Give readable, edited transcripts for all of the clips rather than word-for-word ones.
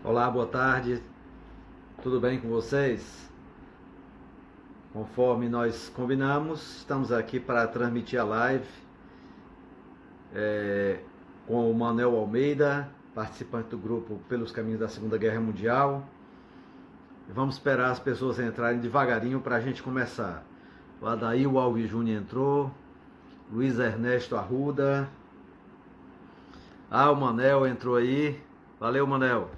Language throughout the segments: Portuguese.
Olá, boa tarde. Tudo bem com vocês? Conforme nós combinamos, estamos aqui para transmitir a live com o Manuel Almeida, participante do grupo Pelos Caminhos da Segunda Guerra Mundial. Vamos esperar as pessoas entrarem devagarinho para a gente começar. O Adair Alves Júnior entrou, Luiz Ernesto Arruda. O Manel entrou aí. Valeu, Manel.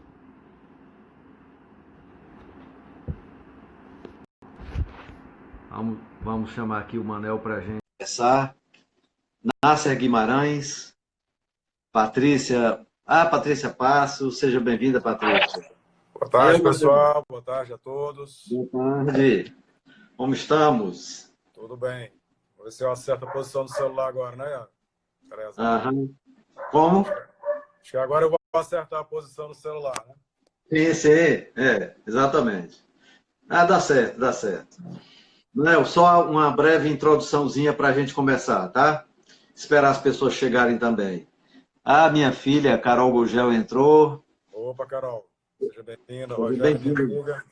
Vamos chamar aqui o Manel para a gente começar. Nácia Guimarães, Patrícia. Patrícia Passo, seja bem-vinda, Patrícia. Boa tarde, pessoal. Boa tarde a todos. Boa tarde. Como estamos? Tudo bem. Vou ver se eu acerto a posição do celular agora, né, Ian? Aham. Como? Acho que agora eu vou acertar a posição do celular, né? Sim, exatamente. Dá certo, dá certo. Não, só uma breve introduçãozinha para a gente começar, tá? Esperar as pessoas chegarem também. Minha filha, Carol Gugel, entrou. Opa, Carol. Seja bem-vinda. Seja Rogéria, minha bem-vinda. amiga.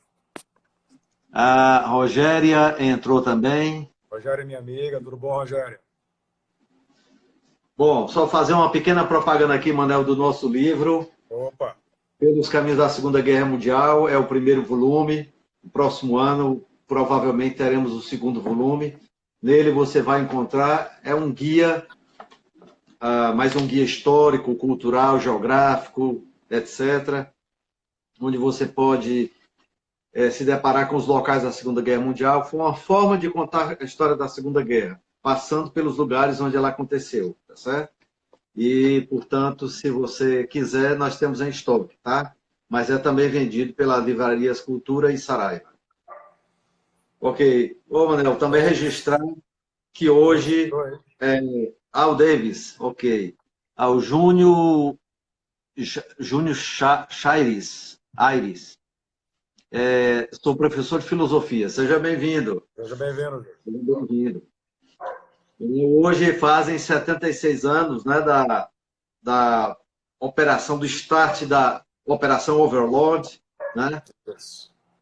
A Rogéria entrou também. Rogéria, minha amiga. Tudo bom, Rogéria? Bom, só fazer uma pequena propaganda aqui, Manel, do nosso livro. Opa. Pelos Caminhos da Segunda Guerra Mundial. É o primeiro volume. No próximo ano, provavelmente, teremos o segundo volume. Nele você vai encontrar, é um guia, mais um guia histórico, cultural, geográfico, etc., onde você pode se deparar com os locais da Segunda Guerra Mundial. Foi uma forma de contar a história da Segunda Guerra, passando pelos lugares onde ela aconteceu, tá certo? E, portanto, se você quiser, nós temos em estoque, tá? Mas é também vendido pela Livrarias Cultura e Saraiva. Ok. Manel, também registrar que hoje o Davis, ok. O Júnior Chaires, Aires. Sou professor de filosofia. Seja bem-vindo. Seja bem-vindo. Seja bem-vindo. Hoje fazem 76 anos, né, da operação, do start da Operação Overlord, né,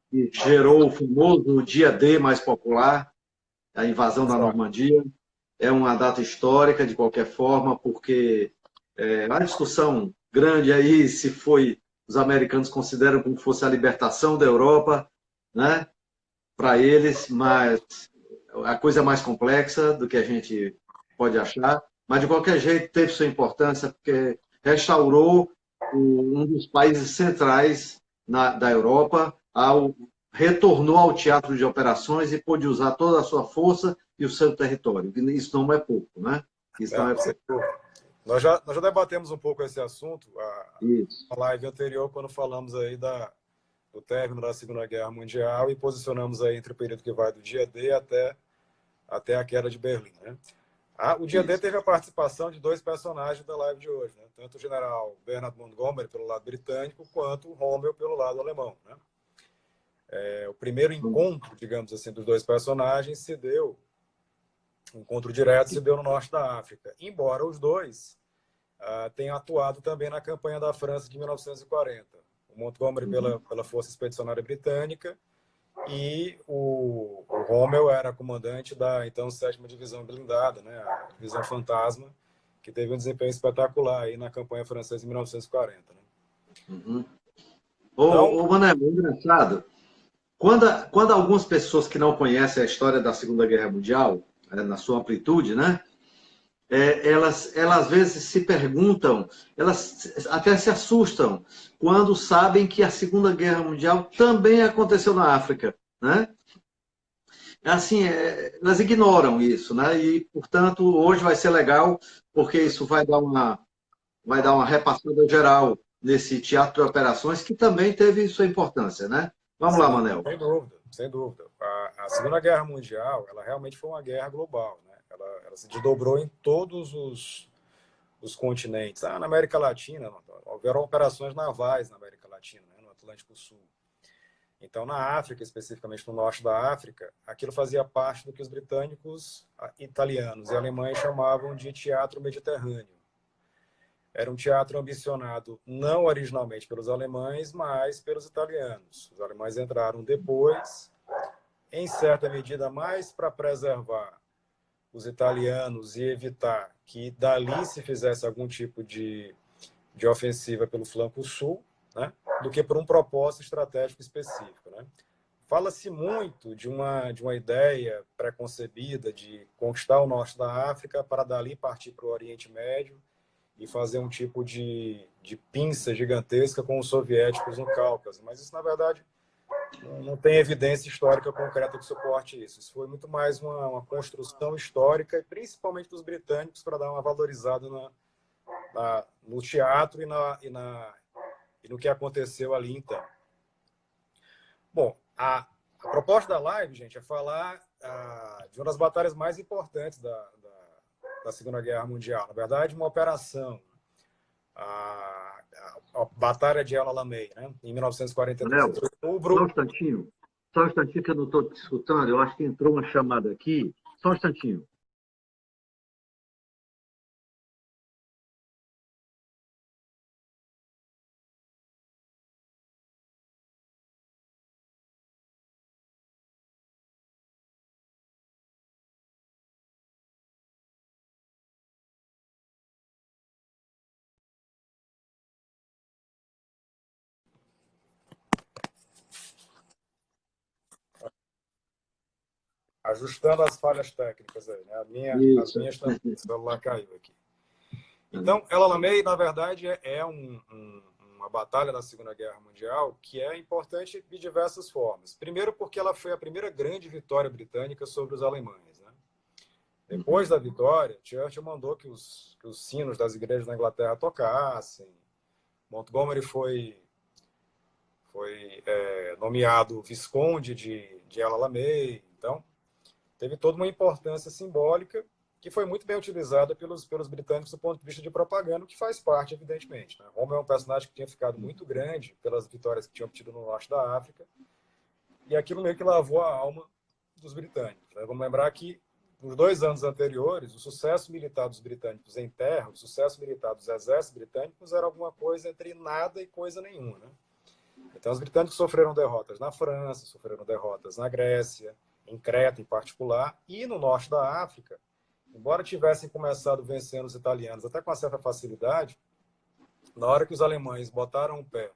que gerou o famoso Dia D mais popular, a invasão da Normandia. É uma data histórica, de qualquer forma, porque há discussão grande aí se foi, os americanos consideram como fosse a libertação da Europa, né, para eles, mas a coisa é mais complexa do que a gente pode achar, mas de qualquer jeito teve sua importância, porque restaurou um dos países centrais da Europa, retornou ao teatro de operações e pôde usar toda a sua força e o seu território. Isso não é pouco, né? Isso não é pouco. Nós já debatemos um pouco esse assunto, a live anterior, quando falamos aí do término da Segunda Guerra Mundial e posicionamos aí entre o período que vai do dia D até a queda de Berlim, né? O dia D teve a participação de dois personagens da live de hoje, né? Tanto o general Bernard Montgomery pelo lado britânico, quanto o Rommel pelo lado alemão, né? O primeiro encontro, digamos assim, dos dois personagens o encontro direto se deu no norte da África, embora os dois tenham atuado também na campanha da França de 1940. O Montgomery pela Força Expedicionária Britânica e o Rommel era comandante da, então, 7ª Divisão Blindada, né, a Divisão Fantasma, que teve um desempenho espetacular aí na campanha francesa em 1940. Né? Então, Mané, é engraçado. Quando algumas pessoas que não conhecem a história da Segunda Guerra Mundial, na sua amplitude, né, elas às vezes se perguntam, elas até se assustam quando sabem que a Segunda Guerra Mundial também aconteceu na África, né? Assim, elas ignoram isso, né? E, portanto, hoje vai ser legal, porque isso vai dar uma repassada geral nesse teatro de operações, que também teve sua importância, né? Vamos lá, Manel. Sem dúvida, sem dúvida. A Segunda Guerra Mundial, ela realmente foi uma guerra global, né? Ela se desdobrou em todos os continentes. Na América Latina, houveram operações navais na América Latina, né? No Atlântico Sul. Então, na África, especificamente no norte da África, aquilo fazia parte do que os britânicos, italianos e alemães chamavam de teatro mediterrâneo. era um teatro ambicionado não originalmente pelos alemães, mas pelos italianos. Os alemães entraram depois, em certa medida mais para preservar os italianos e evitar que dali se fizesse algum tipo de ofensiva pelo flanco sul, né, do que por um propósito estratégico específico, né? Fala-se muito de uma ideia preconcebida de conquistar o norte da África para dali partir para o Oriente Médio e fazer um tipo de pinça gigantesca com os soviéticos no Cáucaso. Mas isso, na verdade, não tem evidência histórica concreta que suporte isso. Isso foi muito mais uma construção histórica, e principalmente dos britânicos, para dar uma valorizada no teatro e no que aconteceu ali então. Bom, a proposta da live, gente, é falar de uma das batalhas mais importantes da Segunda Guerra Mundial. Na verdade, uma operação, a Batalha de El Alamein, né, em 1942. Léo, só um instantinho que eu não estou te escutando, eu acho que entrou uma chamada aqui, só um instantinho. Ajustando as falhas técnicas aí, né? As minhas também, o celular caiu aqui. Então, El Alamein, na verdade, é uma batalha da Segunda Guerra Mundial que é importante de diversas formas. Primeiro, porque ela foi a primeira grande vitória britânica sobre os alemães, né? Depois da vitória, Churchill mandou que os sinos das igrejas da Inglaterra tocassem. Montgomery foi nomeado visconde de El Alamein. Então, teve toda uma importância simbólica que foi muito bem utilizada pelos britânicos do ponto de vista de propaganda, que faz parte, evidentemente, né? Rommel é um personagem que tinha ficado muito grande pelas vitórias que tinham obtido no norte da África, e aquilo meio que lavou a alma dos britânicos, né? Vamos lembrar que, nos 2 anos anteriores, o sucesso militar dos britânicos em terra, o sucesso militar dos exércitos britânicos era alguma coisa entre nada e coisa nenhuma, né? Então, os britânicos sofreram derrotas na França, sofreram derrotas na Grécia, em Creta em particular, e no norte da África, embora tivessem começado vencendo os italianos até com uma certa facilidade, na hora que os alemães botaram o pé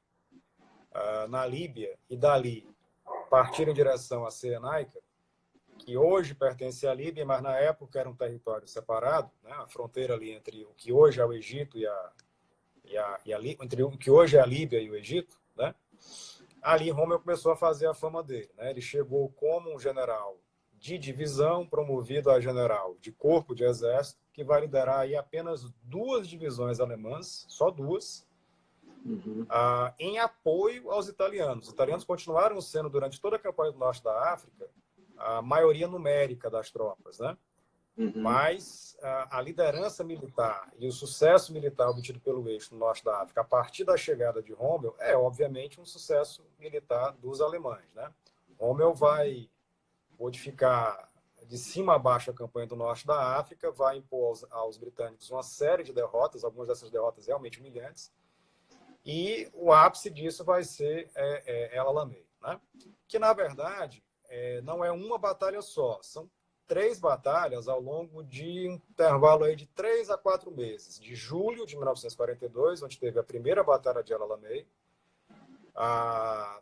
na Líbia e dali partiram em direção a Cirenaica, que hoje pertence à Líbia, mas na época era um território separado, né? A fronteira ali entre o que hoje é o Egito entre o que hoje é a Líbia e o Egito, né? Ali Rommel começou a fazer a fama dele, né? Ele chegou como um general de divisão, promovido a general de corpo de exército, que vai liderar aí apenas 2 divisões alemãs, só 2, em apoio aos italianos. Os italianos continuaram sendo, durante toda a campanha do norte da África, a maioria numérica das tropas, né? Mas a liderança militar e o sucesso militar obtido pelo eixo no norte da África, a partir da chegada de Rommel, é obviamente um sucesso militar dos alemães, né? Rommel vai modificar de cima a baixo a campanha do norte da África, vai impor aos britânicos uma série de derrotas, algumas dessas derrotas realmente humilhantes, e o ápice disso vai ser El Alamein, né? Que, na verdade, não é uma batalha só, são 3 batalhas ao longo de um intervalo aí de 3 a 4 meses. De julho de 1942, onde teve a primeira batalha de El Alamein, a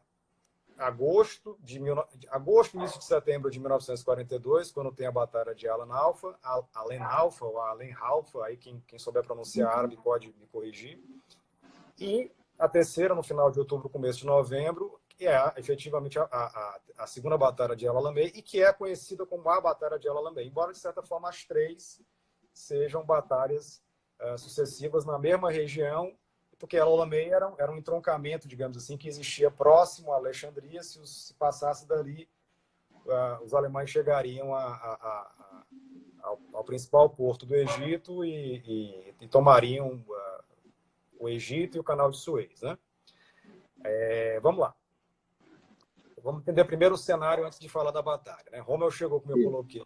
agosto, início de setembro de 1942, quando tem a batalha de Alan Alfa, ou Alen Halfa, aí quem souber pronunciar árabe pode me corrigir. E a terceira, no final de outubro, começo de novembro, que é efetivamente a segunda batalha de El Alamein, e que é conhecida como a Batalha de El Alamein, embora, de certa forma, as 3 sejam batalhas sucessivas na mesma região, porque El Alamein era um entroncamento, digamos assim, que existia próximo a Alexandria. Se passasse dali, os alemães chegariam ao principal porto do Egito e tomariam o Egito e o Canal de Suez, né? Vamos lá. Vamos entender primeiro o cenário antes de falar da batalha, né? Rommel chegou, como eu coloquei,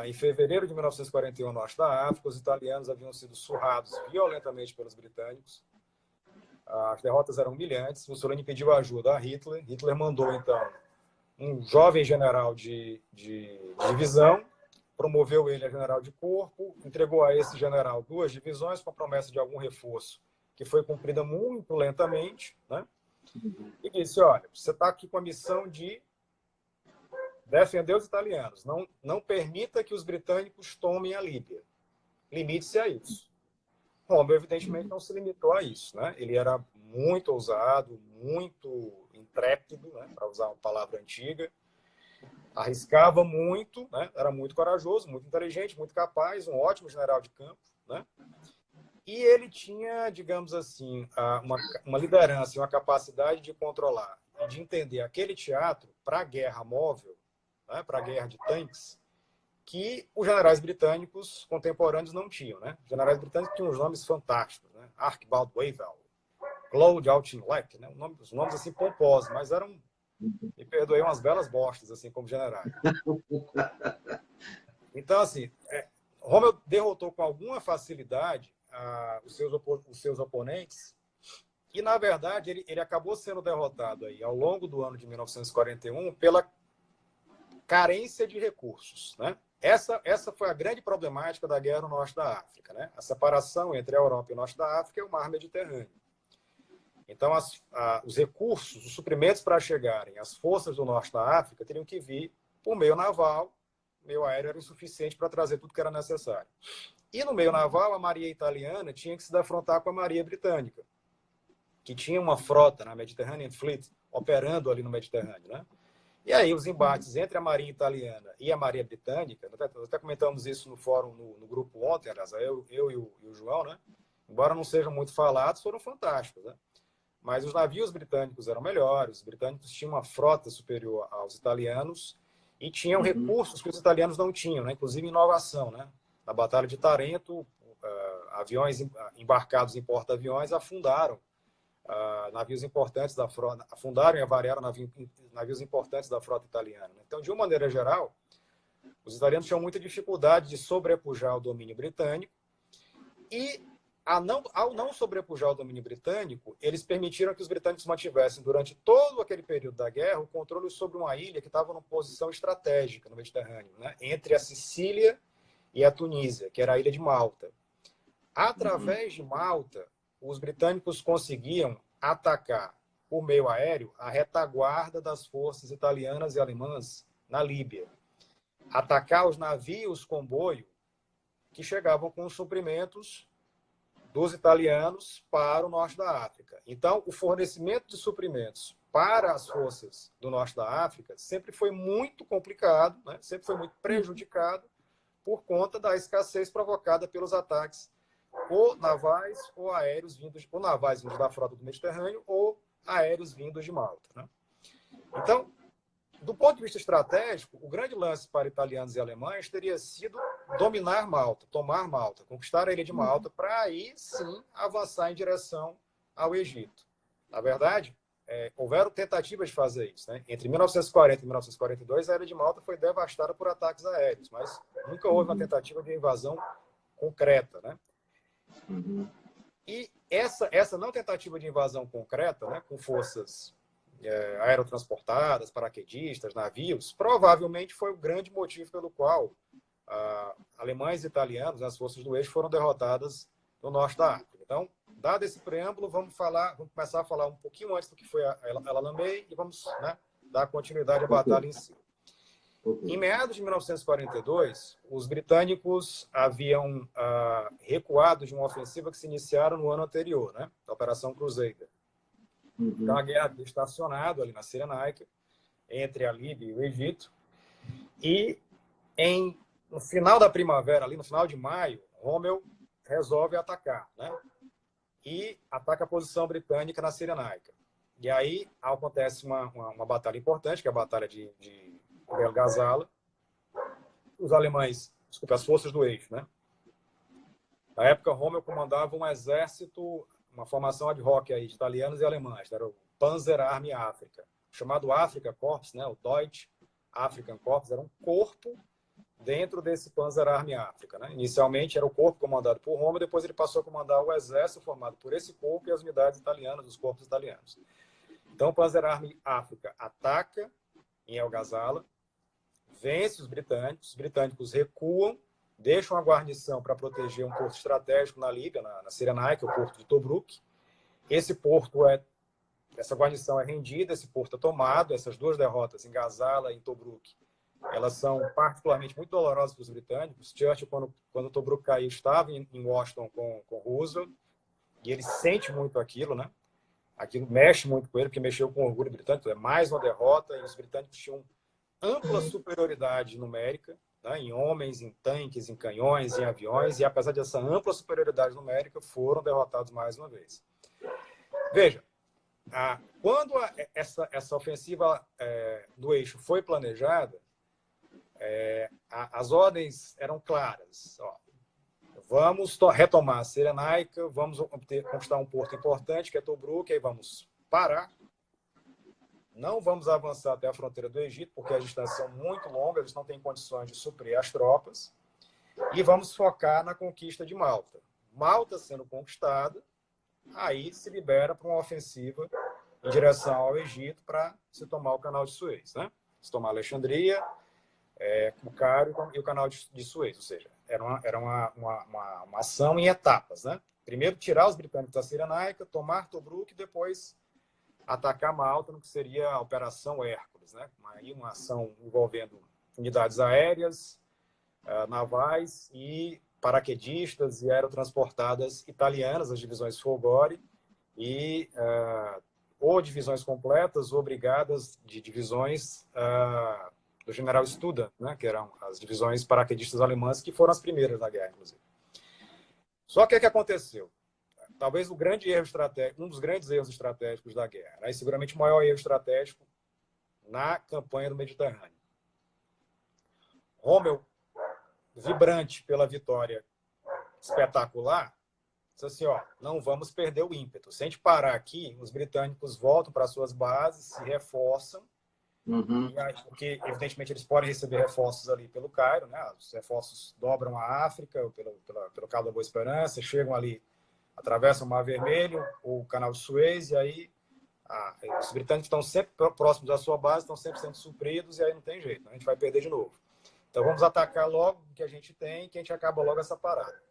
Em fevereiro de 1941, no norte da África, os italianos haviam sido surrados violentamente pelos britânicos. As derrotas eram humilhantes. Mussolini pediu ajuda a Hitler. Hitler mandou, então, um jovem general de divisão, promoveu ele a general de corpo, entregou a esse general 2 divisões com a promessa de algum reforço, que foi cumprida muito lentamente, né? E disse, olha, você está aqui com a missão de defender os italianos. Não permita que os britânicos tomem a Líbia. Limite-se a isso. Rommel, evidentemente, não se limitou a isso, né? Ele era muito ousado, muito intrépido, né? Para usar uma palavra antiga. Arriscava muito, né? Era muito corajoso, muito inteligente, muito capaz, um ótimo general de campo, né? E ele tinha, digamos assim, uma liderança e uma capacidade de controlar e de entender aquele teatro para a guerra móvel, né? Para a guerra de tanques, que os generais britânicos contemporâneos não tinham, né? Os generais britânicos tinham uns nomes fantásticos, né? Archibald Wavell, Claude Auchinleck, né? Os nomes assim pomposos, mas eram, me perdoei, umas belas bostas, assim, como generais. Então, assim, Rommel derrotou com alguma facilidade os seus oponentes e, na verdade, ele acabou sendo derrotado aí, ao longo do ano de 1941 pela carência de recursos, né? Essa foi a grande problemática da guerra no norte da África, né? A separação entre a Europa e o norte da África e o mar Mediterrâneo. Então, os recursos, os suprimentos para chegarem às forças do norte da África teriam que vir por meio naval, o meio aéreo era insuficiente para trazer tudo que era necessário. E no meio naval, a marinha italiana tinha que se defrontar com a marinha britânica, que tinha uma frota na Mediterranean Fleet, operando ali no Mediterrâneo, né? E aí os embates entre a marinha italiana e a marinha britânica, nós até comentamos isso no fórum, no grupo ontem, aliás, eu e o João, né? Embora não sejam muito falados, foram fantásticos, né? Mas os navios britânicos eram melhores, os britânicos tinham uma frota superior aos italianos e tinham recursos que os italianos não tinham, né? Inclusive inovação, né? Na Batalha de Tarento, aviões embarcados em porta-aviões afundaram navios importantes da frota, afundaram e avariaram navios importantes da frota italiana. Então, de uma maneira geral, os italianos tinham muita dificuldade de sobrepujar o domínio britânico e, ao não sobrepujar o domínio britânico, eles permitiram que os britânicos mantivessem, durante todo aquele período da guerra, o controle sobre uma ilha que estava numa posição estratégica no Mediterrâneo, né? Entre a Sicília e a Tunísia, que era a ilha de Malta. Através de Malta, os britânicos conseguiam atacar por meio aéreo a retaguarda das forças italianas e alemãs na Líbia. Atacar os navios comboio que chegavam com os suprimentos dos italianos para o norte da África. Então, o fornecimento de suprimentos para as forças do norte da África sempre foi muito complicado, né? Sempre foi muito prejudicado por conta da escassez provocada pelos ataques ou navais ou aéreos vindos da frota do Mediterrâneo ou aéreos vindos de Malta, né? Então, do ponto de vista estratégico, o grande lance para italianos e alemães teria sido dominar Malta, tomar Malta, conquistar a ilha de Malta, para aí sim avançar em direção ao Egito. Na verdade, houveram tentativas de fazer isso, né? Entre 1940 e 1942, a ilha de Malta foi devastada por ataques aéreos, mas nunca houve uma tentativa de invasão concreta, né? E essa não tentativa de invasão concreta, né, com forças aerotransportadas, paraquedistas, navios, provavelmente foi o grande motivo pelo qual alemães e italianos, as forças do eixo, foram derrotadas no norte da África. Então, dado esse preâmbulo, vamos começar a falar um pouquinho antes do que foi a El-Alamein e vamos, né, dar continuidade à batalha em si. Em meados de 1942, os britânicos haviam recuado de uma ofensiva que se iniciaram no ano anterior, né? A Operação Crusader. Então, a guerra havia estacionado ali na Cirenaica, entre a Líbia e o Egito. E, no final da primavera, ali no final de maio, Rommel resolve atacar, né? E ataca a posição britânica na Cirenaica. E aí acontece uma batalha importante, que é a Batalha de El Ghazala. Os alemães, desculpa, as forças do eixo, né? Na época, Rommel comandava um exército, uma formação ad hoc aí, de italianos e alemães, era o Panzer Army Africa, chamado Afrika Korps, né? O Deutsche African Korps, era um corpo dentro desse Panzerarmee África, né? Inicialmente era o corpo comandado por Rommel, depois ele passou a comandar o exército formado por esse corpo e as unidades italianas, os corpos italianos. Então, o Panzerarmee África ataca em El Ghazala, vence os britânicos recuam, deixam a guarnição para proteger um porto estratégico na Líbia, na Cirenaica, o porto de Tobruk. Essa guarnição é rendida, esse porto é tomado, essas duas derrotas em Ghazala e em Tobruk, elas são particularmente muito dolorosas para os britânicos. Churchill, quando Tobruk caiu, estava em Washington com Roosevelt, e ele sente muito aquilo, né? Aquilo mexe muito com ele, porque mexeu com o orgulho britânico. É mais uma derrota, e os britânicos tinham ampla superioridade numérica, né? Em homens, em tanques, em canhões, em aviões, e apesar dessa ampla superioridade numérica, foram derrotados mais uma vez. Veja, quando essa ofensiva do eixo foi planejada, as ordens eram claras. Ó, vamos retomar a Cirenaica, vamos conquistar um porto importante, que é Tobruk, aí vamos parar. Não vamos avançar até a fronteira do Egito, porque as distâncias são muito longas, eles não têm condições de suprir as tropas. E vamos focar na conquista de Malta. Malta sendo conquistada, aí se libera para uma ofensiva em direção ao Egito para se tomar o canal de Suez, né? Se tomar Alexandria, o Cairo e o canal de Suez. Ou seja, era uma ação em etapas, né? Primeiro tirar os britânicos da Cirenaica, tomar Tobruk e depois atacar Malta, no que seria a Operação Hércules, né? Uma ação envolvendo unidades aéreas, navais e paraquedistas e aerotransportadas italianas, as divisões Folgore, e ou divisões completas ou brigadas de divisões do general Student, né? Que eram as divisões paraquedistas alemãs, que foram as primeiras da guerra, inclusive. Só que o que aconteceu? Talvez um dos grandes erros estratégicos da guerra, né? E seguramente o maior erro estratégico na campanha do Mediterrâneo. Rommel, vibrante pela vitória espetacular, disse assim, ó, não vamos perder o ímpeto. Se a gente parar aqui, os britânicos voltam para suas bases, se reforçam, e aí, porque, evidentemente, eles podem receber reforços ali pelo Cairo, né? Os reforços dobram a África pelo Cabo da Boa Esperança, chegam ali, atravessam o Mar Vermelho, o Canal de Suez, e aí os britânicos estão sempre próximos da sua base, estão sempre sendo supridos, e aí não tem jeito, né? A gente vai perder de novo. Então vamos atacar logo o que a gente tem, que a gente acaba logo essa parada.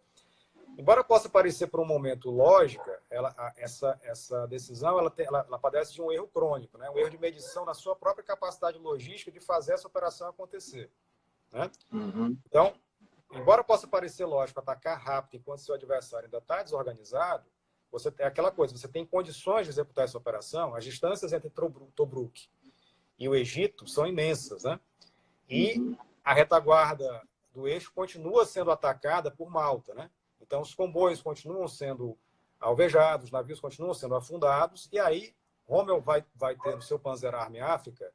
Embora possa parecer por um momento lógica, essa decisão ela padece de um erro crônico, né? Um erro de medição na sua própria capacidade logística de fazer essa operação acontecer, né? Então, embora possa parecer lógico atacar rápido enquanto seu adversário ainda está desorganizado, é aquela coisa, você tem condições de executar essa operação, as distâncias entre Tobruk e o Egito são imensas, né? E a retaguarda do eixo continua sendo atacada por Malta, né? Então, os comboios continuam sendo alvejados, os navios continuam sendo afundados, e aí Rommel vai ter no seu Panzerarmee África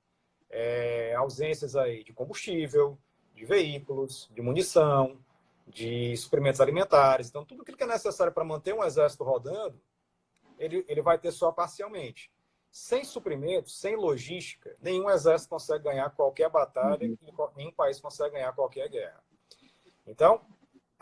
ausências aí de combustível, de veículos, de munição, de suprimentos alimentares. Então, tudo aquilo que é necessário para manter um exército rodando, ele vai ter só parcialmente. Sem suprimentos, sem logística, nenhum exército consegue ganhar qualquer batalha, e nenhum país consegue ganhar qualquer guerra. Então,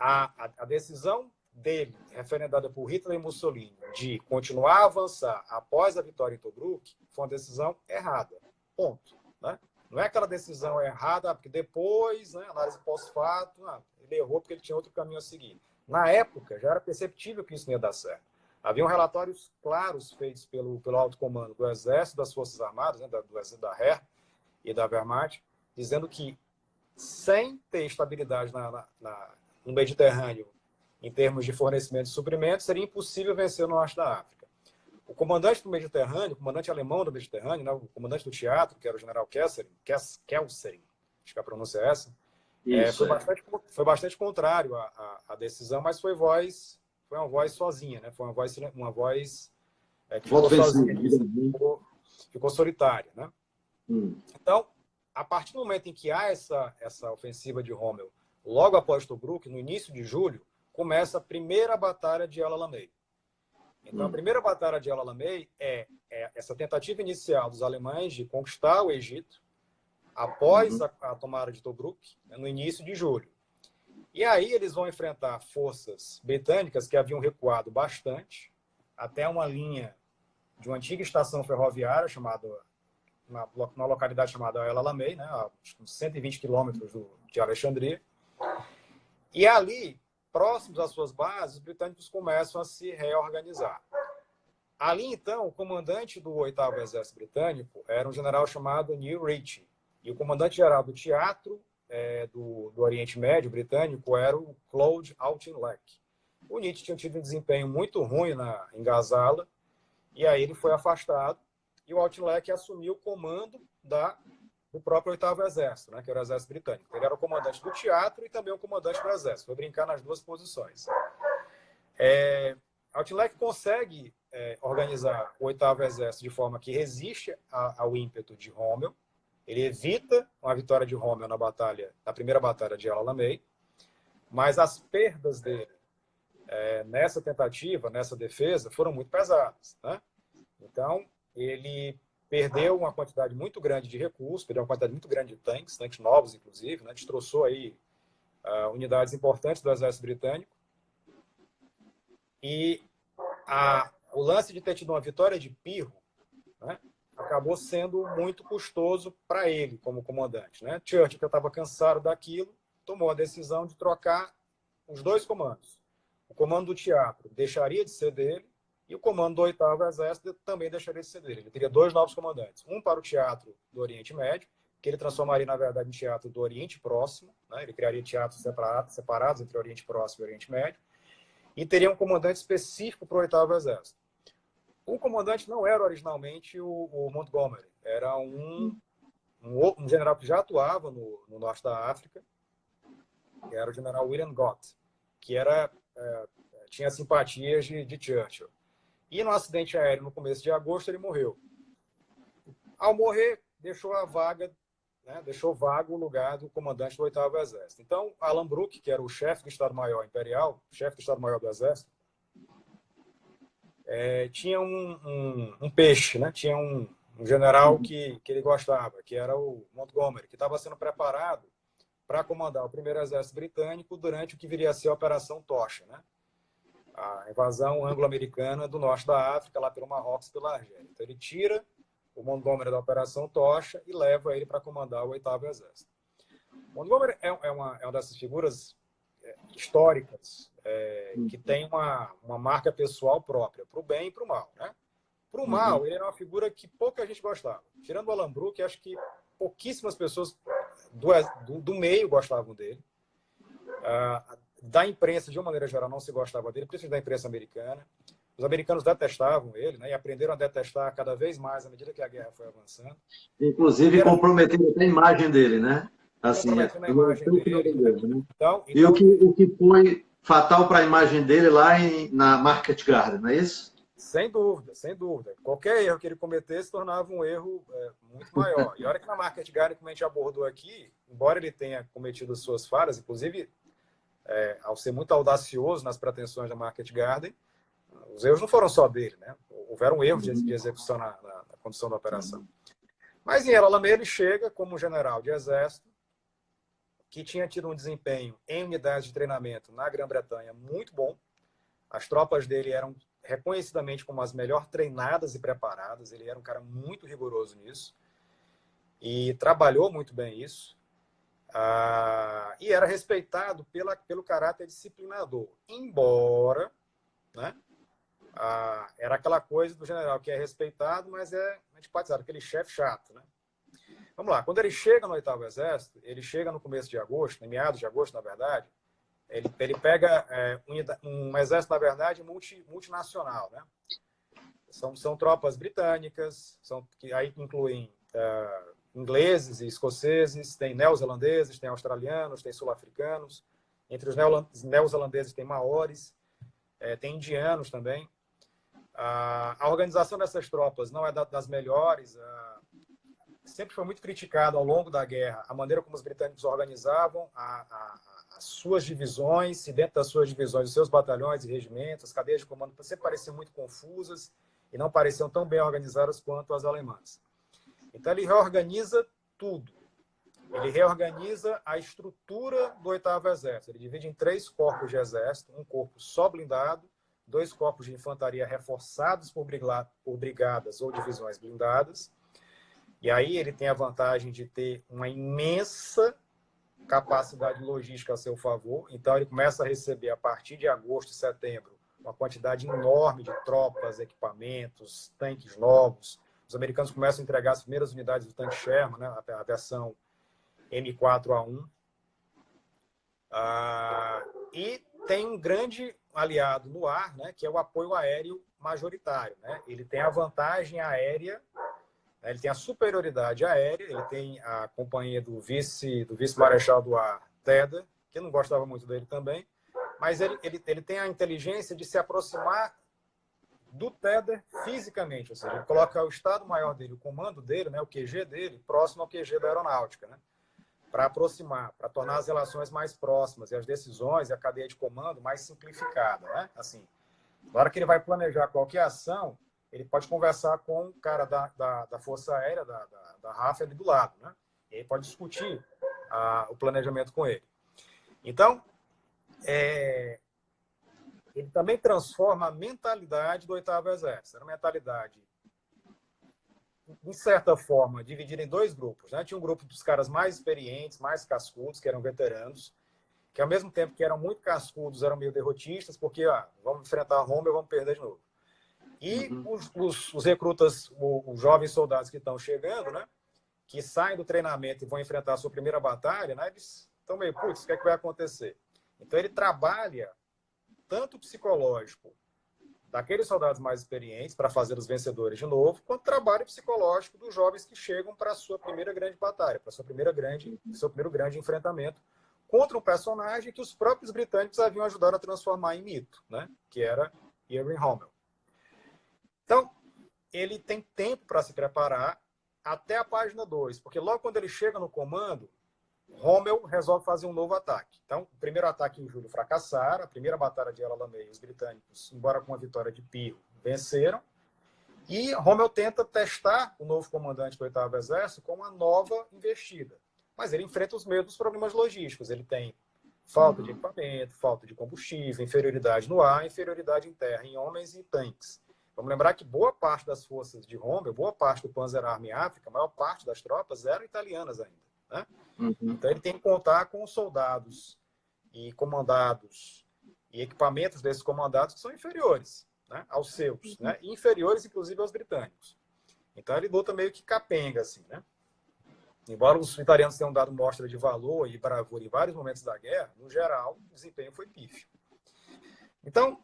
a decisão dele, referendada por Hitler e Mussolini, de continuar a avançar após a vitória em Tobruk, foi uma decisão errada. Ponto. Né? Não é aquela decisão errada, porque depois, né, análise pós-fato, ele errou porque ele tinha outro caminho a seguir. Na época, já era perceptível que isso não ia dar certo. Haviam relatórios claros feitos pelo alto comando do Exército, das Forças Armadas, né, do Exército da Heer e da Wehrmacht, dizendo que, sem ter estabilidade no Mediterrâneo, em termos de fornecimento de suprimentos, seria impossível vencer no norte da África. O comandante do Mediterrâneo, o comandante alemão do Mediterrâneo, né, o comandante do teatro, que era o general Kesselring, acho que a pronúncia é essa, foi bastante contrário à decisão, mas foi uma voz sozinha, né? Foi uma voz que ficou sozinha, ficou solitária, né? Então, a partir do momento em que há essa ofensiva de Rommel, logo após Tobruk, no início de julho, começa a primeira batalha de El Alamein. Então, a primeira batalha de El Alamein é essa tentativa inicial dos alemães de conquistar o Egito, após a tomada de Tobruk, no início de julho. E aí eles vão enfrentar forças britânicas que haviam recuado bastante até uma linha de uma antiga estação ferroviária chamada, uma localidade chamada El Alamein, né, a uns 120 quilômetros de Alexandria. E ali, próximos às suas bases, os britânicos começam a se reorganizar. Ali, então, o comandante do 8º Exército Britânico era um general chamado Neil Ritchie. E o comandante-geral do teatro do Oriente Médio britânico era o Claude Auchinleck. O Ritchie tinha tido um desempenho muito ruim em Gazala, e aí ele foi afastado, e o Auchinleck assumiu o comando do próprio 8º Exército, né, que era o Exército Britânico. Ele era o comandante do teatro e também o comandante do Exército. Foi brincar nas duas posições. Auchinleck consegue organizar o 8º Exército de forma que resiste ao ímpeto de Rommel. Ele evita uma vitória de Rommel na primeira batalha de El Alamein, mas as perdas dele nessa tentativa, nessa defesa, foram muito pesadas, né? Então, ele perdeu uma quantidade muito grande de recursos, perdeu uma quantidade muito grande de tanques novos, inclusive, né? Destroçou aí unidades importantes do exército britânico. E o lance de ter tido uma vitória de Pirro, né, acabou sendo muito custoso para ele como comandante, né? Churchill, que estava cansado daquilo, tomou a decisão de trocar os dois comandos. O comando do teatro deixaria de ser dele e o comando do 8º Exército também deixaria de ser dele. Ele teria dois novos comandantes. Um para o teatro do Oriente Médio, que ele transformaria, na verdade, em teatro do Oriente Próximo, né? Ele criaria teatros separados entre o Oriente Próximo e o Oriente Médio. E teria um comandante específico para o 8º Exército. O comandante não era originalmente o Montgomery. Era um general que já atuava no norte da África, que era o general William Gott, que tinha simpatias de Churchill. E no acidente aéreo, no começo de agosto, ele morreu. Ao morrer, deixou vago o lugar do comandante do 8º Exército. Então, Alan Brooke, que era o chefe do Estado-Maior Imperial, chefe do Estado-Maior do Exército, tinha um peixe, né? Tinha um general que ele gostava, que era o Montgomery, que estava sendo preparado para comandar o 1º Exército Britânico durante o que viria a ser a Operação Tocha, né? A invasão anglo-americana do norte da África, lá pelo Marrocos e pela Argélia. Então, ele tira o Montgomery da Operação Tocha e leva ele para comandar o 8º Exército. Montgomery é uma dessas figuras históricas que tem uma marca pessoal própria, para o bem e para o mal, né? Para o mal, ele era uma figura que pouca gente gostava. Tirando o Alan Brooke, acho que pouquíssimas pessoas do meio gostavam dele. Da imprensa, de uma maneira geral, não se gostava dele, principalmente da imprensa americana. Os americanos detestavam ele, né, e aprenderam a detestar cada vez mais à medida que a guerra foi avançando. Inclusive, comprometendo a imagem dele, né? Assim, comprometendo a imagem dele, né? E o que foi fatal para a imagem dele lá na Market Garden, não é isso? Sem dúvida, sem dúvida. Qualquer erro que ele cometesse tornava um erro muito maior. E olha que na Market Garden, como a gente abordou aqui, embora ele tenha cometido suas falhas, inclusive ao ser muito audacioso nas pretensões da Market Garden, os erros não foram só dele, né? Houveram erros de execução na condução da operação. Mas em El Alamein ele chega como general de exército que tinha tido um desempenho em unidades de treinamento na Grã-Bretanha muito bom. As tropas dele eram reconhecidamente como as melhor treinadas e preparadas. Ele era um cara muito rigoroso nisso e trabalhou muito bem isso. E era respeitado pelo caráter disciplinador, embora, né, era aquela coisa do general que é respeitado, mas antipatizado, aquele chefe chato, né? Vamos lá, quando ele chega no 8º Exército, ele chega no começo de agosto, em meados de agosto, na verdade, ele pega um exército, na verdade, multinacional, né? São tropas britânicas, que aí incluem ingleses e escoceses, tem neozelandeses, tem australianos, tem sul-africanos. Entre os neozelandeses tem maores, tem indianos também. A organização dessas tropas não é das melhores. Sempre foi muito criticado ao longo da guerra a maneira como os britânicos organizavam as suas divisões, e dentro das suas divisões, os seus batalhões e regimentos, as cadeias de comando sempre pareciam muito confusas e não pareciam tão bem organizadas quanto as alemãs. Então ele reorganiza tudo. ele reorganiza a estrutura do 8º Exército. Ele divide em 3 corpos de exército, um corpo só blindado, 2 corpos de infantaria reforçados por brigadas ou divisões blindadas. E aí ele tem a vantagem de ter uma imensa capacidade logística a seu favor. Então ele começa a receber, a partir de agosto e setembro, uma quantidade enorme de tropas, equipamentos, tanques novos. Os americanos começam a entregar as primeiras unidades do tanque Sherman, né, a versão M4A1. E tem um grande aliado no ar, né, que é o apoio aéreo majoritário. Né? Ele tem a vantagem aérea, né, ele tem a superioridade aérea, ele tem a companhia do vice-marechal do ar, Tedder, que eu não gostava muito dele também, mas ele tem a inteligência de se aproximar do Tedder fisicamente, ou seja, ele coloca o Estado-Maior dele, o comando dele, né, o QG dele, próximo ao QG da aeronáutica, né, para aproximar, para tornar as relações mais próximas e as decisões e a cadeia de comando mais simplificada. Né? Assim, na hora que ele vai planejar qualquer ação, ele pode conversar com o cara da Força Aérea, da RAF ali do lado. Né? E aí pode discutir o planejamento com ele. Então, ele também transforma a mentalidade do 8º Exército. Era uma mentalidade, de certa forma, dividida em 2 grupos. Né? Tinha um grupo dos caras mais experientes, mais cascudos, que eram veteranos, que ao mesmo tempo que eram muito cascudos, eram meio derrotistas, porque vamos enfrentar Roma e vamos perder de novo. E os recrutas, os jovens soldados que estão chegando, né, que saem do treinamento e vão enfrentar a sua primeira batalha, né, eles estão meio, putz, o que é que vai acontecer? Então ele trabalha tanto o psicológico daqueles soldados mais experientes para fazer os vencedores de novo, quanto o trabalho psicológico dos jovens que chegam para a sua primeira grande batalha, para seu primeiro grande enfrentamento contra um personagem que os próprios britânicos haviam ajudado a transformar em mito, né, que era Erwin Rommel. Então, ele tem tempo para se preparar até a página 2, porque logo quando ele chega no comando, Rommel resolve fazer um novo ataque. Então, o primeiro ataque em julho fracassaram, a primeira batalha de El Alamein, os britânicos, embora com a vitória de Pirro, venceram, e Rommel tenta testar o novo comandante do 8º Exército com uma nova investida. Mas ele enfrenta os mesmos problemas logísticos. Ele tem falta de equipamento, falta de combustível, inferioridade no ar, inferioridade em terra, em homens e tanques. Vamos lembrar que boa parte das forças de Rommel, boa parte do Panzer Army África, a maior parte das tropas eram italianas ainda. Né? Então ele tem que contar com soldados e comandados e equipamentos desses comandados que são inferiores, né, aos seus, né, e inferiores inclusive aos britânicos. Então ele luta meio que capenga, assim, né? Embora os italianos tenham dado mostra de valor e bravura em vários momentos da guerra, no geral o desempenho foi pífio. Então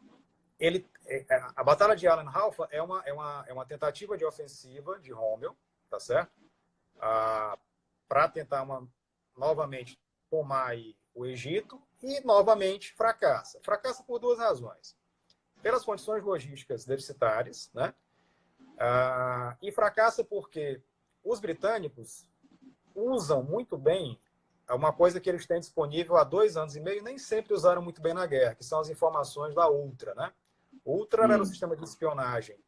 a Batalha de Alan Halfa é uma tentativa de ofensiva de Rommel, tá certo? Para tentar novamente tomar o Egito e novamente fracassa. Fracassa por 2 razões. Pelas condições logísticas deficitárias, né? E fracassa porque os britânicos usam muito bem uma coisa que eles têm disponível há 2 anos e meio, nem sempre usaram muito bem na guerra, que são as informações da Ultra. Né? O Ultra era o sistema de espionagem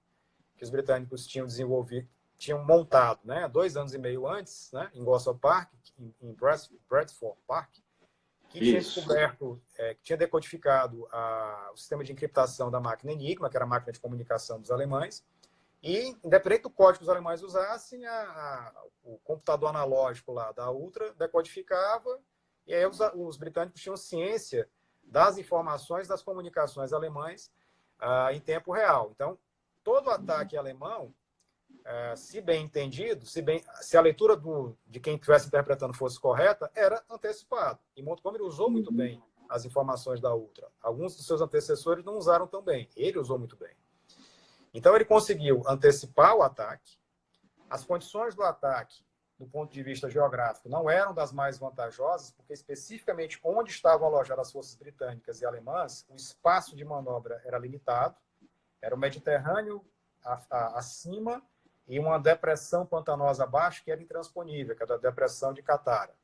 que os britânicos tinham desenvolvido, tinham montado, né, 2 anos e meio antes, né, em Goswell Park, em Bradford Park, que tinha descoberto, que tinha decodificado o sistema de encriptação da máquina Enigma, que era a máquina de comunicação dos alemães, e, independente do código que os alemães usassem, o computador analógico lá da Ultra decodificava, e aí os britânicos tinham ciência das informações das comunicações alemães em tempo real. Então, todo ataque alemão, se bem entendido, se a leitura de quem estivesse interpretando fosse correta, era antecipado. E Montgomery usou muito bem as informações da Ultra. Alguns dos seus antecessores não usaram tão bem. Ele usou muito bem. Então, ele conseguiu antecipar o ataque. As condições do ataque, do ponto de vista geográfico, não eram das mais vantajosas, porque especificamente onde estavam alojadas as forças britânicas e alemãs, o espaço de manobra era limitado. Era o Mediterrâneo acima e uma depressão pantanosa abaixo que era intransponível, que era a depressão de Catara.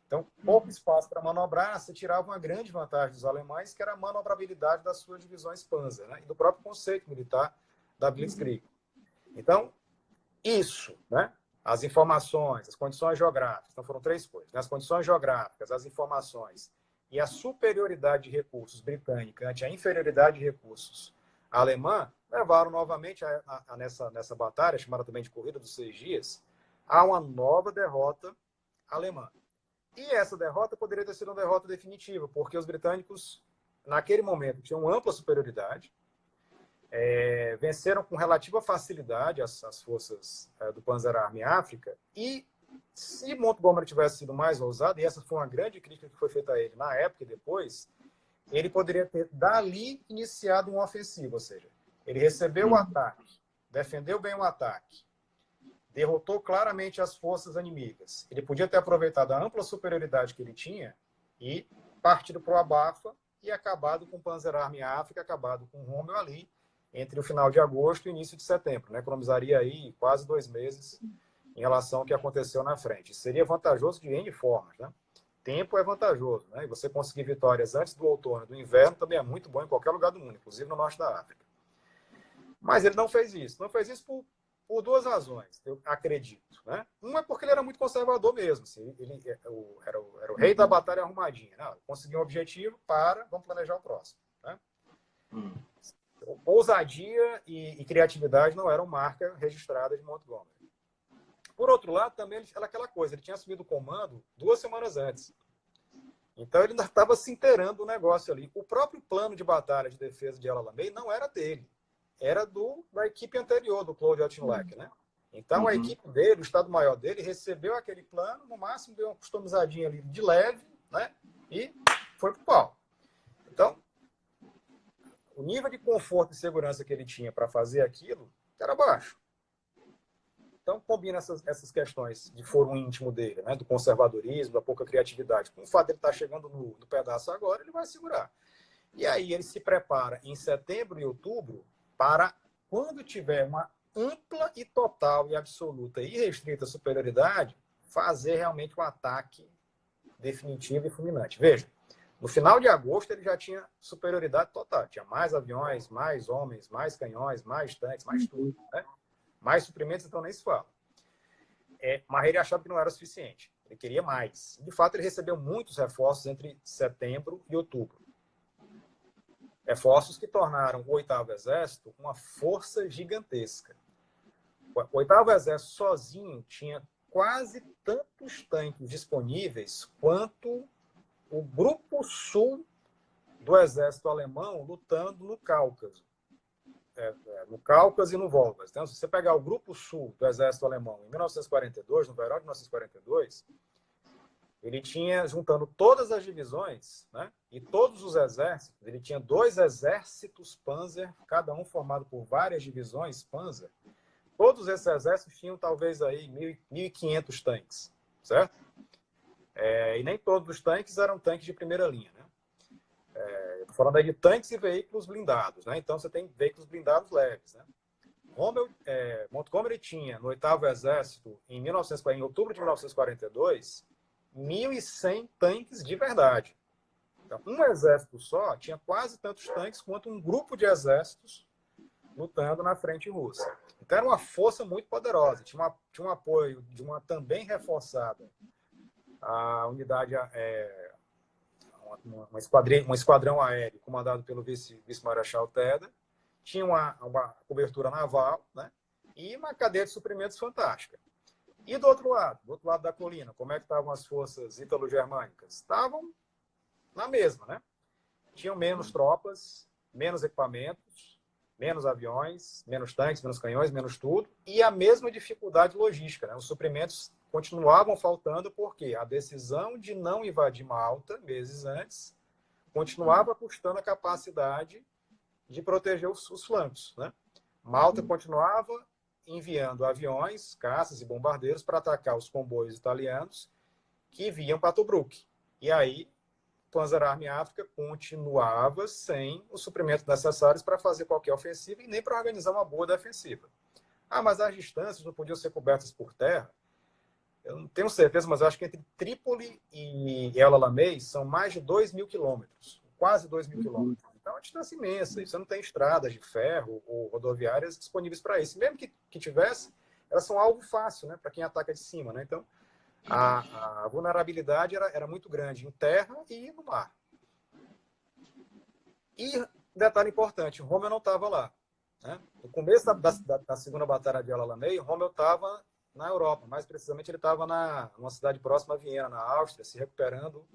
Então, pouco espaço para manobrar, se tirava uma grande vantagem dos alemães, que era a manobrabilidade das suas divisões Panzer, né? E do próprio conceito militar da Blitzkrieg. Então, isso, né? as informações, as condições geográficas, então foram três coisas, né? As condições geográficas, as informações e a superioridade de recursos britânica ante a inferioridade de recursos alemã, levaram novamente nessa batalha, chamada também de Corrida dos 6 Dias, a uma nova derrota alemã. E essa derrota poderia ter sido uma derrota definitiva, porque os britânicos, naquele momento, tinham ampla superioridade, venceram com relativa facilidade as forças do Panzer Army África, e se Montgomery tivesse sido mais ousado, e essa foi uma grande crítica que foi feita a ele na época e depois, ele poderia ter dali iniciado uma ofensiva, ou seja, ele recebeu o ataque, defendeu bem o ataque, derrotou claramente as forças inimigas. Ele podia ter aproveitado a ampla superioridade que ele tinha e partido para o abafa e acabado com o Panzer Army África, acabado com o Rommel ali, entre o final de agosto e início de setembro. Né? Economizaria aí quase 2 meses em relação ao que aconteceu na frente. Seria vantajoso de N formas. Né? Tempo é vantajoso. Né? E você conseguir vitórias antes do outono e do inverno também é muito bom em qualquer lugar do mundo, inclusive no norte da África. Mas ele não fez isso. Não fez isso por 2 razões, eu acredito. Né? Uma é porque ele era muito conservador mesmo. Assim, ele era o rei da batalha arrumadinha. Não, conseguiu um objetivo, vamos planejar o próximo. Né? Ousadia e criatividade não eram marca registrada de Montgomery. Por outro lado, também era aquela coisa, ele tinha assumido o comando 2 semanas antes. Então ele ainda estava se inteirando do negócio ali. O próprio plano de batalha de defesa de El Alamein não era dele. Era da equipe anterior, do Claude Auchinleck, né? Então, a equipe dele, o Estado-Maior dele, recebeu aquele plano, no máximo deu uma customizadinha ali de leve, né? E foi pro pau. Então, o nível de conforto e segurança que ele tinha para fazer aquilo era baixo. Então, combina essas questões de foro íntimo dele, né? Do conservadorismo, da pouca criatividade. Com o fato de ele estar chegando no pedaço agora, ele vai segurar. E aí ele se prepara em setembro e outubro para, quando tiver uma ampla e total e absoluta e restrita superioridade, fazer realmente um ataque definitivo e fulminante. Veja, no final de agosto ele já tinha superioridade total. Tinha mais aviões, mais homens, mais canhões, mais tanques, mais tudo. Né? Mais suprimentos, então nem se fala. Mas ele achava que não era suficiente. Ele queria mais. De fato, ele recebeu muitos reforços entre setembro e outubro. Reforços que tornaram o 8º Exército uma força gigantesca. O 8º Exército sozinho tinha quase tantos tanques disponíveis quanto o Grupo Sul do Exército Alemão lutando no Cáucaso. No Cáucaso e no Volga. Então, se você pegar o Grupo Sul do Exército Alemão em 1942, no verão de 1942, ele tinha, juntando todas as divisões, né, e todos os exércitos, ele tinha 2 exércitos Panzer, cada um formado por várias divisões Panzer. Todos esses exércitos tinham talvez aí 1.500 tanques, certo? E nem todos os tanques eram tanques de primeira linha, né? Estou falando aí de tanques e veículos blindados, né? Então você tem veículos blindados leves, né? Montgomery tinha no 8º Exército, em outubro de 1942, 1.100 tanques de verdade. Então, um exército só tinha quase tantos tanques quanto um grupo de exércitos lutando na frente russa. Então, era uma força muito poderosa. Tinha um apoio de uma também reforçada a unidade, um esquadrão aéreo comandado pelo vice-marechal Tedder. Tinha uma cobertura naval, né? E uma cadeia de suprimentos fantástica. E do outro lado da colina, como é que estavam as forças ítalo-germânicas? Estavam na mesma, né? Tinham menos tropas, menos equipamentos, menos aviões, menos tanques, menos canhões, menos tudo, e a mesma dificuldade logística, né? Os suprimentos continuavam faltando porque a decisão de não invadir Malta, meses antes, continuava custando a capacidade de proteger os flancos, né? Malta continuava enviando aviões, caças e bombardeiros para atacar os comboios italianos que vinham para Tobruk. E aí, o Panzer Army África continuava sem os suprimentos necessários para fazer qualquer ofensiva e nem para organizar uma boa defensiva. Mas as distâncias não podiam ser cobertas por terra. Eu não tenho certeza, mas eu acho que entre Trípoli e El Alamein são mais de 2.000 quilômetros, quase 2.000 quilômetros. Então, é uma distância imensa. E você não tem estradas de ferro ou rodoviárias disponíveis para isso. Mesmo que tivesse, elas são alvo fácil, né, para quem ataca de cima, né? Então, a vulnerabilidade era muito grande em terra e no mar. E detalhe importante, Rommel não estava lá, né? No começo da segunda batalha de El Alamein, Rommel estava na Europa, mais precisamente ele estava numa cidade próxima a Viena, na Áustria, se recuperando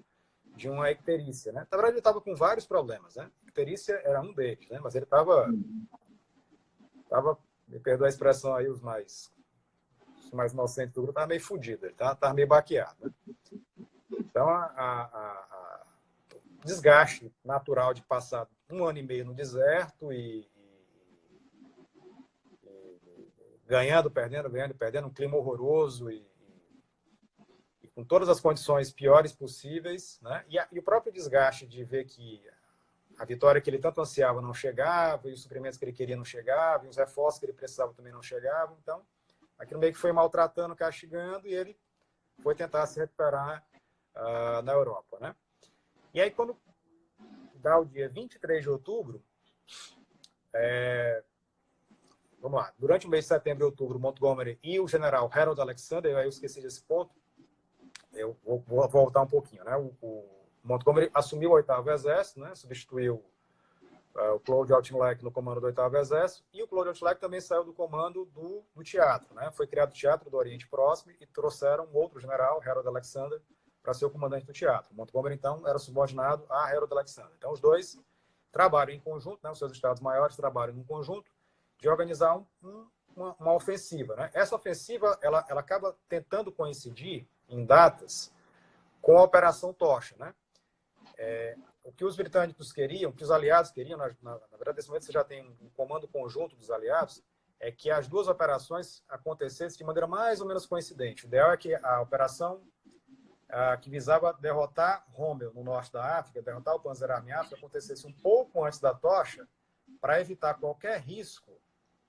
de uma icterícia, né? Na verdade, ele estava com vários problemas, né? Icterícia era um deles, né? Mas ele estava, me perdoa a expressão aí, os mais inocentes do grupo, estava meio fodido, ele estava meio baqueado, né? Então, desgaste natural de passar 1 ano e meio no deserto e ganhando, perdendo, um clima horroroso e com todas as condições piores possíveis, né? E o próprio desgaste de ver que a vitória que ele tanto ansiava não chegava, e os suprimentos que ele queria não chegavam, e os reforços que ele precisava também não chegavam. Então, aquilo meio que foi maltratando, castigando, e ele foi tentar se recuperar na Europa, né? E aí, quando dá o dia 23 de outubro, vamos lá, durante o mês de setembro e outubro, Montgomery e o general Harold Alexander, aí eu esqueci desse ponto, eu vou voltar um pouquinho, né? O Montgomery assumiu o 8º Exército, né? Substituiu o Claude Auchinleck no comando do 8º Exército, e o Claude Auchinleck também saiu do comando do teatro, né? Foi criado o Teatro do Oriente Próximo e trouxeram um outro general, Harold Alexander, para ser o comandante do teatro. Montgomery, então, era subordinado a Harold Alexander. Então, os dois trabalham em conjunto, né? Os seus estados maiores trabalham em conjunto de organizar uma ofensiva, né? Essa ofensiva, ela acaba tentando coincidir em datas com a Operação Tocha, né? O que os britânicos queriam, o que os aliados queriam, na verdade, nesse momento você já tem um comando conjunto dos aliados, é que as duas operações acontecessem de maneira mais ou menos coincidente. O ideal é que a operação que visava derrotar Rommel no norte da África, derrotar o Panzerarmee África, acontecesse um pouco antes da Tocha, para evitar qualquer risco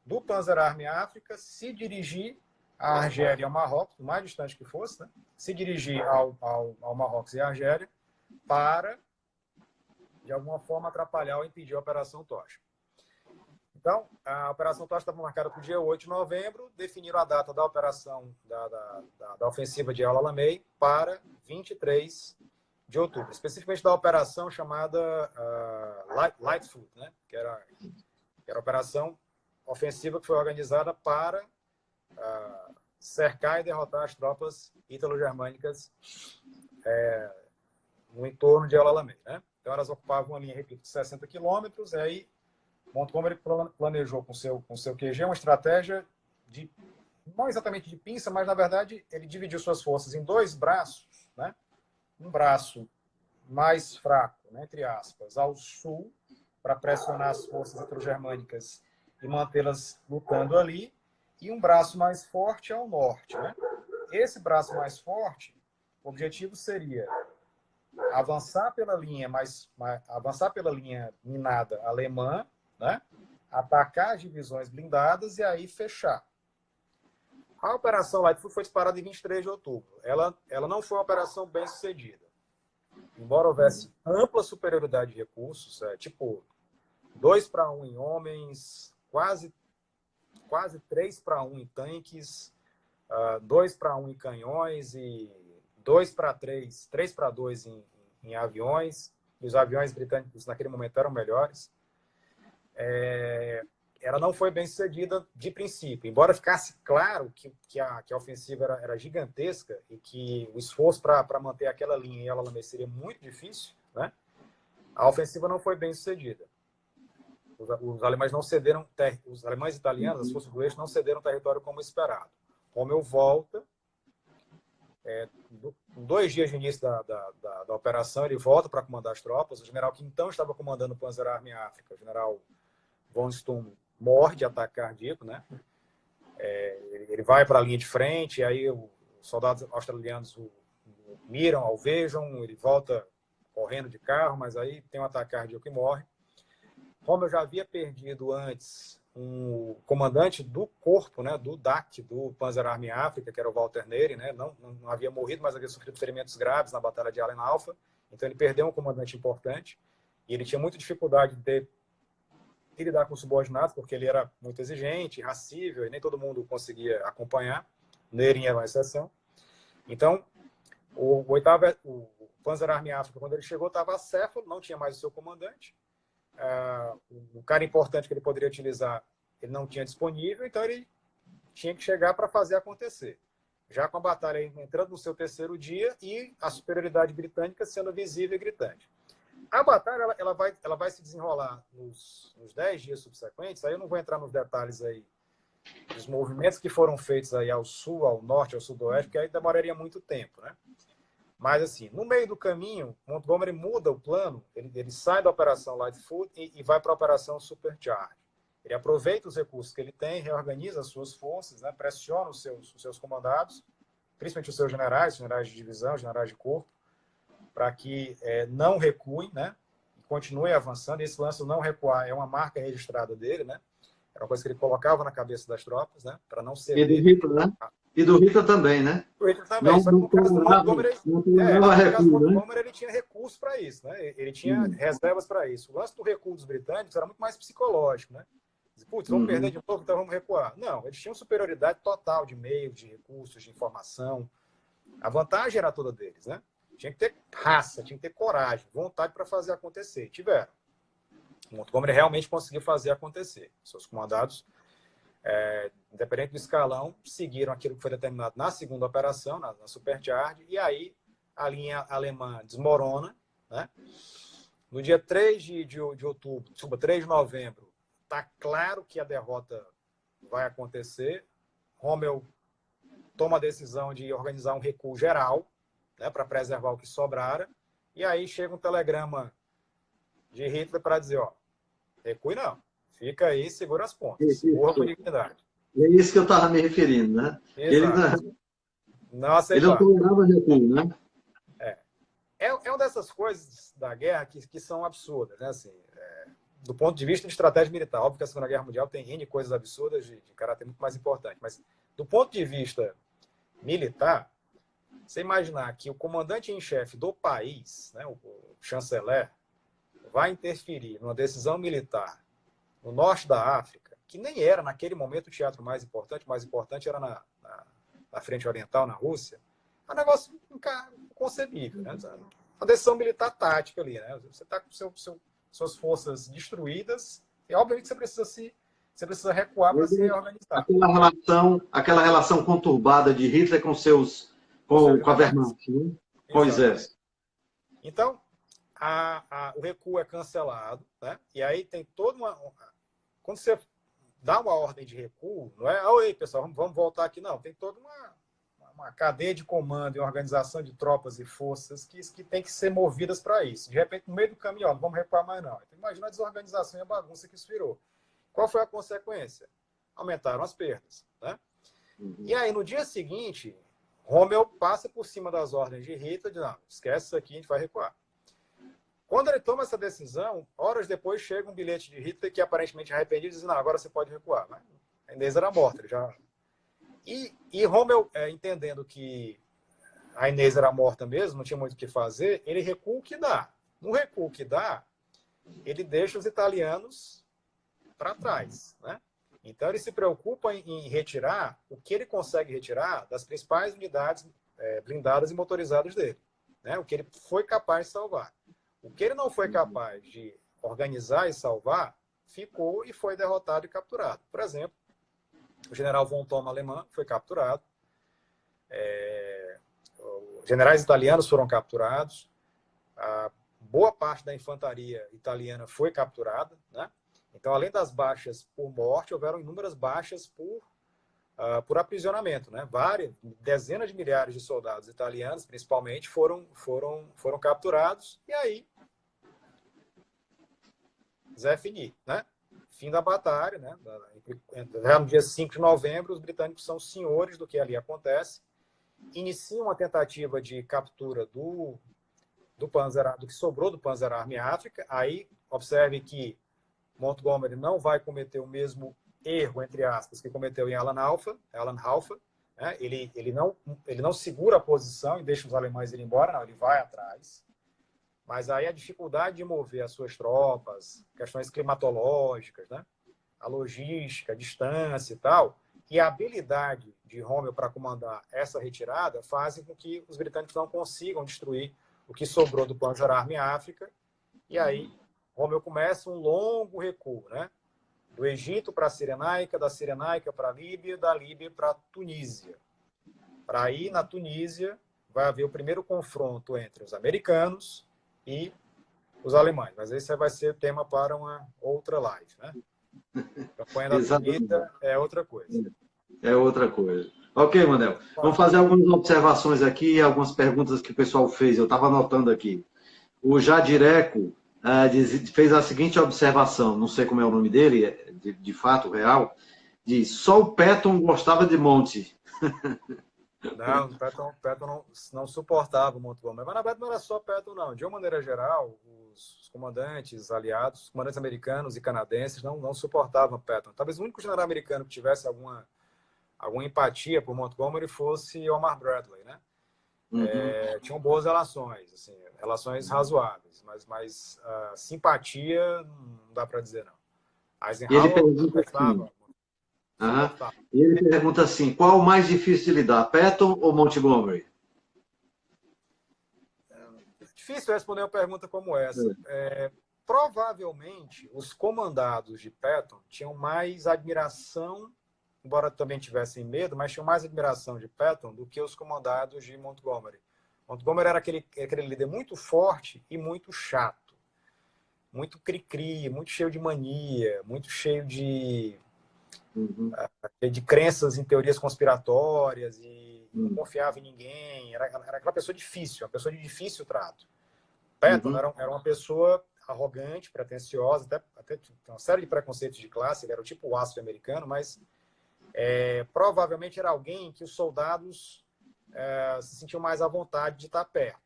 do Panzerarmee África se dirigir à Argélia e ao Marrocos, o mais distante que fosse, né? Se dirigir ao Marrocos e à Argélia para, de alguma forma, atrapalhar ou impedir a Operação Tocha. Então, a Operação Tocha estava marcada para o dia 8 de novembro, definiram a data da operação, da ofensiva de El Alamein para 23 de outubro, especificamente da operação chamada Lightfoot, né? que era a operação ofensiva que foi organizada para cercar e derrotar as tropas ítalo-germânicas no entorno de El Alamein, né? Então, elas ocupavam uma linha, repito, de 60 quilômetros, e aí Montgomery planejou com seu QG uma estratégia não exatamente de pinça, mas, na verdade, ele dividiu suas forças em 2 braços, né? Um braço mais fraco, né, entre aspas, ao sul, para pressionar as forças ítalo-germânicas e mantê-las lutando ali, e um braço mais forte ao norte, né? Esse braço mais forte, o objetivo seria avançar pela linha minada alemã, né? Atacar as divisões blindadas e aí fechar. A Operação Lightfoot foi disparada em 23 de outubro. Ela não foi uma operação bem sucedida. Embora houvesse ampla superioridade de recursos, tipo 2-1 em homens, quase 3-1 em tanques, 2-1 em canhões e 3-2 em aviões, e os aviões britânicos naquele momento eram melhores. Ela não foi bem sucedida de princípio, embora ficasse claro que a ofensiva era gigantesca e que o esforço para manter aquela linha em El Alamein seria muito difícil, né? A ofensiva não foi bem sucedida. Os alemães não cederam, os alemães e italianos, as forças do eixo, não cederam território como esperado. Rommel volta, 2 dias de início da operação, ele volta para comandar as tropas. O general que então estava comandando o Panzerarmee África, o general von Stumm, morre de ataque cardíaco, né? Ele vai para a linha de frente, e aí os soldados australianos o miram, alvejam, ele volta correndo de carro, mas aí tem um ataque cardíaco e morre. Rommel já havia perdido antes um comandante do corpo, né, do DAC, do Panzerarmee África, que era o Walter Neri, né? Não havia morrido, mas havia sofrido ferimentos graves na Batalha de Allen Alpha. Então ele perdeu um comandante importante e ele tinha muita dificuldade de e lidar com subordinados, porque ele era muito exigente, irascível, e nem todo mundo conseguia acompanhar. Nering era uma exceção. Então, o Panzer Army África, quando ele chegou, estava acéfalo, não tinha mais o seu comandante. O cara importante que ele poderia utilizar, ele não tinha disponível, então ele tinha que chegar para fazer acontecer. Já com a batalha entrando no seu terceiro dia e a superioridade britânica sendo visível e gritante. A batalha ela vai se desenrolar nos 10 dias subsequentes. Aí eu não vou entrar nos detalhes aí dos movimentos que foram feitos aí ao sul, ao norte, ao sudoeste, porque aí demoraria muito tempo, né? Mas, assim, no meio do caminho, Montgomery muda o plano, ele sai da Operação Lightfoot e vai para a Operação Supercharge. Ele aproveita os recursos que ele tem, reorganiza as suas forças, né, pressiona os seus comandados, principalmente os seus generais de divisão, generais de corpo, para que não recuem, né, e continuem avançando. Esse lance não recuar é uma marca registrada dele, né? Era uma coisa que ele colocava na cabeça das tropas, né, para não ceder. E do Hitler, né? E do Hitler também, né? O Hitler também, só que no caso do Montgomery, ele tinha recursos para isso, né? Ele tinha reservas para isso. O lance do recuo dos britânicos era muito mais psicológico, né? Putz, vamos perder de novo, então vamos recuar. Não, eles tinham superioridade total de meios, de recursos, de informação. A vantagem era toda deles, né? Tinha que ter raça, tinha que ter coragem, vontade para fazer acontecer. Tiveram. O Montgomery realmente conseguiu fazer acontecer. Seus comandados, independente do escalão, seguiram aquilo que foi determinado na segunda operação, na Supercharge, e aí a linha alemã desmorona, né? No dia 3 de outubro, desculpa, 3 de novembro, está claro que a derrota vai acontecer. Rommel toma a decisão de organizar um recuo geral, né, para preservar o que sobrara, e aí chega um telegrama de Hitler para dizer, ó, recue não, fica aí, segura as pontas, morra com dignidade. É isso que eu estava me referindo, né? Exato. Ele não tolerava recuo, né? É uma dessas coisas da guerra que são absurdas, né? Assim, do ponto de vista de estratégia militar. Óbvio que a Segunda Guerra Mundial tem N coisas absurdas de caráter muito mais importante, mas do ponto de vista militar, você imaginar que o comandante em chefe do país, né, o chanceler, vai interferir numa decisão militar no norte da África, que nem era naquele momento o teatro mais importante era na frente oriental, na Rússia, é um negócio inconcebível, né? Uma decisão militar tática ali, né? Você está com suas forças destruídas e obviamente você precisa recuar para se reorganizar. Aquela relação conturbada de Hitler com a Wehrmacht, né? Com o exército. Então, o recuo é cancelado, né? E aí tem toda uma... Quando você dá uma ordem de recuo, não é, oi, pessoal, vamos voltar aqui, não. Tem toda uma cadeia de comando e organização de tropas e forças que tem que ser movidas para isso. De repente, no meio do caminho, ó, não vamos recuar mais, não. Então, imagina a desorganização e a bagunça que isso virou. Qual foi a consequência? Aumentaram as perdas, né? E aí, no dia seguinte, Rommel passa por cima das ordens de Hitler e diz, não, esquece isso aqui, a gente vai recuar. Quando ele toma essa decisão, horas depois chega um bilhete de Hitler que aparentemente arrependido diz, não, agora você pode recuar. Mas a Inês era morta, ele já... E Rommel, entendendo que a Inês era morta mesmo, não tinha muito o que fazer, ele recua o que dá. No recuo que dá, ele deixa os italianos para trás, né? Então ele se preocupa em retirar o que ele consegue retirar das principais unidades blindadas e motorizadas dele, né? O que ele foi capaz de salvar. O que ele não foi capaz de organizar e salvar, ficou e foi derrotado e capturado. Por exemplo, o general von Thoma alemão foi capturado, generais italianos foram capturados, a boa parte da infantaria italiana foi capturada, né? Então, além das baixas por morte, houveram inúmeras baixas por aprisionamento, né? Dezenas de milhares de soldados italianos, principalmente, foram capturados, e aí Zé Fini, né? Fim da batalha, né? No dia 5 de novembro, os britânicos são senhores do que ali acontece, iniciam uma tentativa de captura do que sobrou do Panzer Army África. Aí, observe que Montgomery não vai cometer o mesmo erro, entre aspas, que cometeu em Allenhaufen, né? Ele não segura a posição e deixa os alemães ir embora, não, ele vai atrás. Mas aí a dificuldade de mover as suas tropas, questões climatológicas, né? A logística, a distância e tal, e a habilidade de Rommel para comandar essa retirada fazem com que os britânicos não consigam destruir o que sobrou do plano Jararme em África. E aí Rommel começa um longo recuo, né? Do Egito para a Cirenaica, da Cirenaica para a Líbia, da Líbia para a Tunísia. Para aí, na Tunísia, vai haver o primeiro confronto entre os americanos e os alemães. Mas esse vai ser tema para uma outra live, né? A campanha da Tunísia é outra coisa. É outra coisa. Ok, Manel. Vamos fazer algumas observações aqui, algumas perguntas que o pessoal fez. Eu estava anotando aqui. O Jadireco fez a seguinte observação, não sei como é o nome dele, de fato, real, diz, só o Patton gostava de Monty. Não, o Patton não suportava o Montgomery. Mas na verdade não era só Patton, não. De uma maneira geral, os comandantes aliados, os comandantes americanos e canadenses não suportavam Patton. Talvez o único general americano que tivesse alguma empatia por Montgomery fosse Omar Bradley, né? Uhum. Tinham boas relações, assim, relações razoáveis, mas simpatia não dá para dizer, não. Eisenhower E ele pergunta assim, qual o mais difícil de lidar, Patton ou Montgomery? Difícil responder uma pergunta como essa. Provavelmente, os comandados de Patton tinham mais admiração, embora também tivessem medo, mas tinham mais admiração de Patton do que os comandados de Montgomery. Montgomery era aquele líder muito forte e muito chato. Muito cri-cri, muito cheio de mania, muito cheio de crenças em teorias conspiratórias e não confiava em ninguém. Era aquela pessoa difícil, uma pessoa de difícil trato. Patton era uma pessoa arrogante, pretensiosa, até uma série de preconceitos de classe, ele era o tipo ácido americano, mas provavelmente era alguém que os soldados se sentiam mais à vontade de estar perto.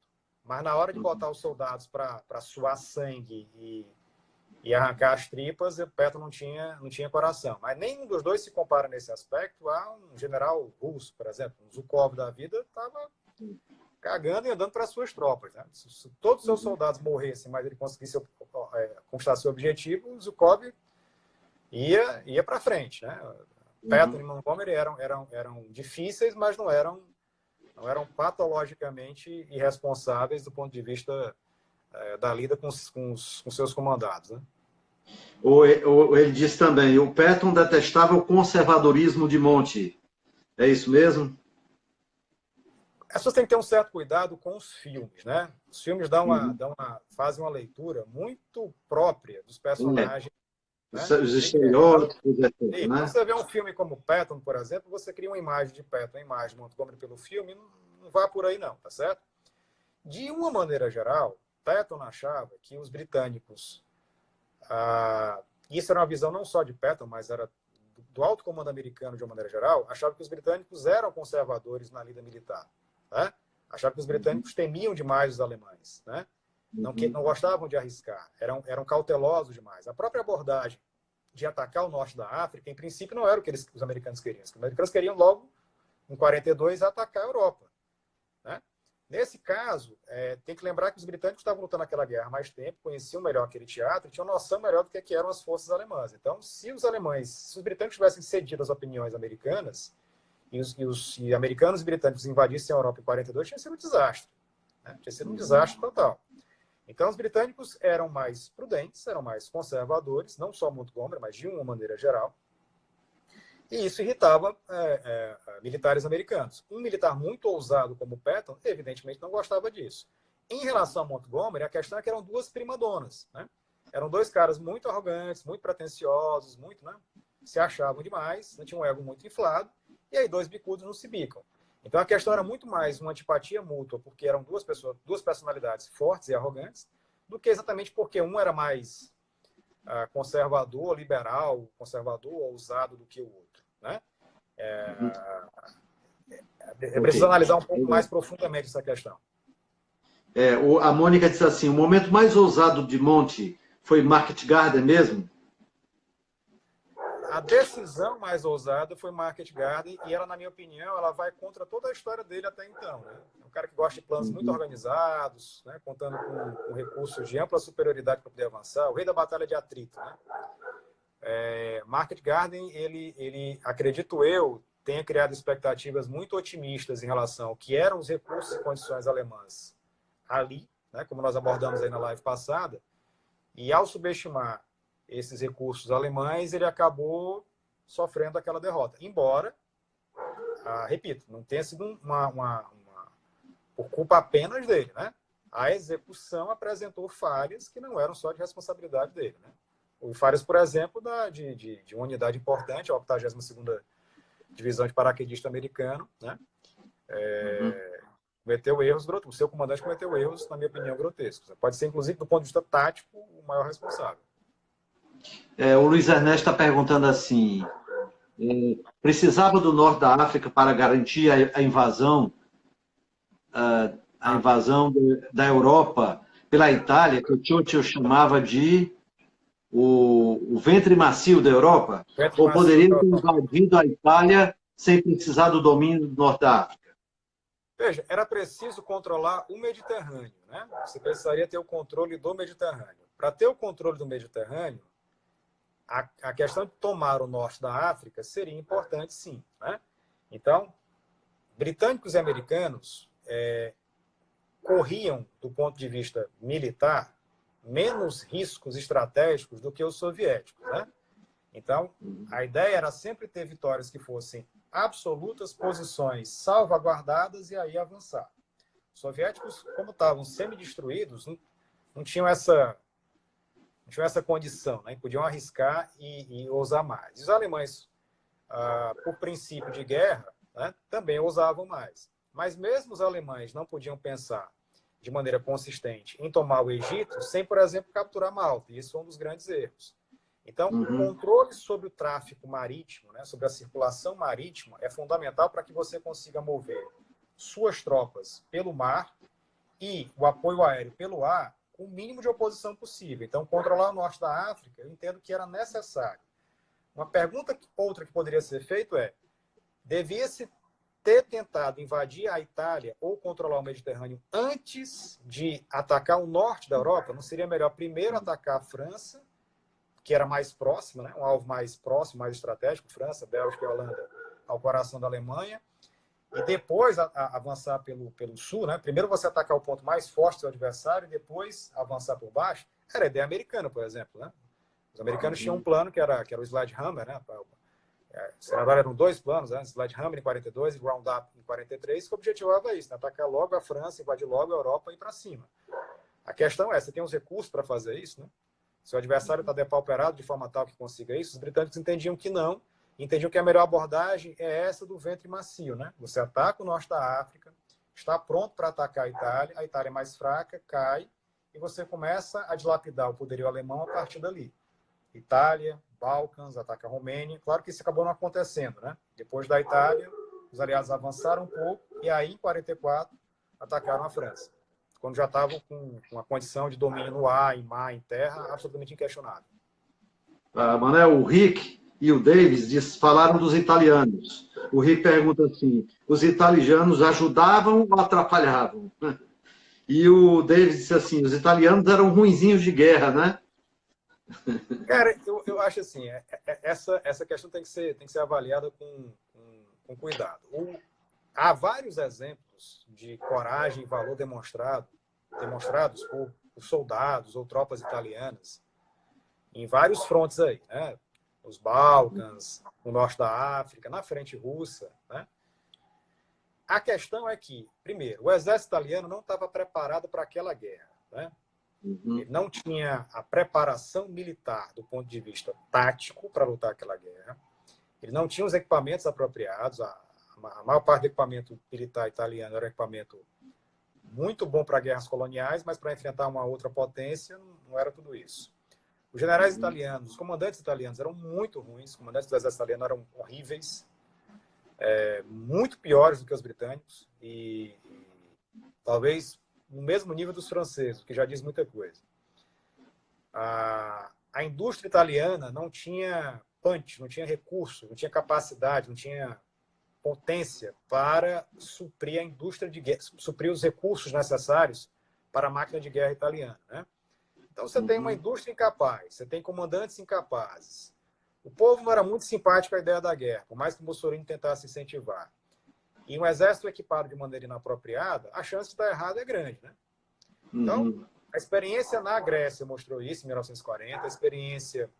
Mas na hora de botar os soldados para suar sangue e arrancar as tripas, o Patton não tinha coração. Mas nenhum dos dois se compara nesse aspecto a um general russo, por exemplo. Um Zhukov da vida estava cagando e andando para as suas tropas. Né? Se todos os seus soldados morressem, mas ele conseguisse conquistar seu objetivo, o Zhukov ia para frente. Né? Patton e Montgomery eram difíceis, mas não eram patologicamente irresponsáveis do ponto de vista da lida com seus comandados. Né? Ele diz também, o Patton detestava o conservadorismo de Monty. É isso mesmo? As pessoas têm que ter um certo cuidado com os filmes, né? Os filmes fazem uma leitura muito própria dos personagens. Né? Os estereótipos, né? Quando você vê um filme como Patton, por exemplo, você cria uma imagem de Patton, uma imagem de Montgomery pelo filme, não vá por aí não, tá certo? De uma maneira geral, Patton achava que os britânicos, isso era uma visão não só de Patton, mas era do alto comando americano de uma maneira geral, achava que os britânicos eram conservadores na lida militar. Né? Achava que os britânicos temiam demais os alemães. Né? Não gostavam de arriscar, eram cautelosos demais. A própria abordagem de atacar o norte da África, em princípio, não era o que os americanos queriam. Os americanos queriam logo, em 42, atacar a Europa. Né? Nesse caso, tem que lembrar que os britânicos estavam lutando aquela guerra há mais tempo, conheciam melhor aquele teatro e tinham noção melhor do que eram as forças alemãs. Então, se os britânicos tivessem cedido às opiniões americanas e os americanos e britânicos invadissem a Europa em 42, tinha sido um desastre. Né? Tinha sido um desastre total. Então, os britânicos eram mais prudentes, eram mais conservadores, não só Montgomery, mas de uma maneira geral. E isso irritava militares americanos. Um militar muito ousado como Patton, evidentemente, não gostava disso. Em relação a Montgomery, a questão é que eram duas primadonas. Né? Eram dois caras muito arrogantes, muito pretensiosos, se achavam demais, tinham um ego muito inflado, e aí dois bicudos não se bicam. Então a questão era muito mais uma antipatia mútua, porque eram duas personalidades fortes e arrogantes, do que exatamente porque um era mais conservador, liberal, conservador, ousado do que o outro. Né? É preciso analisar um pouco mais profundamente essa questão. A Mônica disse assim, o momento mais ousado de Monty foi Market Garden mesmo? A decisão mais ousada foi Market Garden e ela, na minha opinião, ela vai contra toda a história dele até então. Né? É um cara que gosta de planos muito organizados, né? Contando com recursos de ampla superioridade para poder avançar. O rei da batalha de atrito. Né? Market Garden, ele, acredito eu, tenha criado expectativas muito otimistas em relação ao que eram os recursos e condições alemãs ali, né? Como nós abordamos aí na live passada, e ao subestimar esses recursos alemães, ele acabou sofrendo aquela derrota. Embora, repito, não tenha sido por culpa apenas dele, né? A execução apresentou falhas que não eram só de responsabilidade dele, né? O falhas, por exemplo, de uma unidade importante, a 82ª Divisão de Paraquedista Americano, né? Cometeu erros grotescos. O seu comandante cometeu erros, na minha opinião, grotescos. Pode ser, inclusive, do ponto de vista tático, o maior responsável. O Luiz Ernesto está perguntando assim, precisava do norte da África para garantir a invasão da Europa pela Itália, que o Churchill chamava de o ventre macio da Europa? Ou poderia ter invadido a Itália sem precisar do domínio do norte da África? Veja, era preciso controlar o Mediterrâneo, né? Você precisaria ter o controle do Mediterrâneo. Para ter o controle do Mediterrâneo, a questão de tomar o norte da África seria importante, sim, né? Então, britânicos e americanos corriam, do ponto de vista militar, menos riscos estratégicos do que os soviéticos, né? Então, a ideia era sempre ter vitórias que fossem absolutas, posições salvaguardadas e aí avançar. Os soviéticos, como estavam semi-destruídos, não tinham essa condição, né? Podiam arriscar e ousar mais. E os alemães, por princípio de guerra, né, também ousavam mais. Mas mesmo os alemães não podiam pensar de maneira consistente em tomar o Egito sem, por exemplo, capturar Malta. E isso foi um dos grandes erros. Então, o controle sobre o tráfego marítimo, né, sobre a circulação marítima, é fundamental para que você consiga mover suas tropas pelo mar e o apoio aéreo pelo ar com o mínimo de oposição possível. Então, controlar o norte da África, eu entendo que era necessário. Uma pergunta outra que poderia ser feita devia-se ter tentado invadir a Itália ou controlar o Mediterrâneo antes de atacar o norte da Europa? Não seria melhor primeiro atacar a França, que era mais próxima, né? Um alvo mais próximo, mais estratégico, França, Bélgica e Holanda, ao coração da Alemanha, e depois avançar pelo sul, né? Primeiro você atacar o ponto mais forte do seu adversário e depois avançar por baixo? Era a ideia americana, por exemplo, né? Os americanos tinham um plano que era o Sledgehammer, né? Na verdade, eram dois planos, né? Sledgehammer em 42 e Roundup em 43, que objetivava isso, né? Atacar logo a França, invadir logo a Europa e ir para cima. A questão você tem os recursos para fazer isso, né? Se o adversário está depauperado de forma tal que consiga isso, os britânicos entendiam que não, entendiam que a melhor abordagem é essa do ventre macio, né? Você ataca o norte da África, está pronto para atacar a Itália é mais fraca, cai, e você começa a dilapidar o poderio alemão a partir dali. Itália, Balcãs, ataca a Romênia. Claro que isso acabou não acontecendo, né? Depois da Itália, os aliados avançaram um pouco e aí, em 44, atacaram a França, quando já estavam com uma condição de domínio no ar, em mar, em terra, absolutamente inquestionável. Manuel, o Rick e o Davis falaram dos italianos. O Rick pergunta assim, os italianos ajudavam ou atrapalhavam? E o Davis disse assim, os italianos eram ruinzinhos de guerra, né? Cara, eu acho assim, essa questão tem que ser avaliada com cuidado. Há vários exemplos de coragem e valor demonstrados por soldados ou tropas italianas em vários frontes aí, né? Os Balcãs, no norte da África, na frente russa, né? A questão é que, primeiro, o exército italiano não estava preparado para aquela guerra, né? Ele não tinha a preparação militar do ponto de vista tático para lutar aquela guerra. Ele não tinha os equipamentos apropriados. A maior parte do equipamento militar italiano era um equipamento muito bom para guerras coloniais, mas para enfrentar uma outra potência não era tudo isso. Os generais italianos, os comandantes italianos eram muito ruins, os comandantes do exército italiano eram horríveis, muito piores do que os britânicos e talvez no mesmo nível dos franceses, o que já diz muita coisa. A indústria italiana não tinha punch, não tinha recurso, não tinha capacidade, não tinha potência para suprir a indústria de guerra, suprir os recursos necessários para a máquina de guerra italiana, né? Então você tem uma indústria incapaz, você tem comandantes incapazes. O povo não era muito simpático à ideia da guerra, por mais que Mussolini tentasse incentivar. E um exército equipado de maneira inapropriada, a chance de estar errado é grande, né? Então, a experiência na Grécia mostrou isso, em 1940, a experiência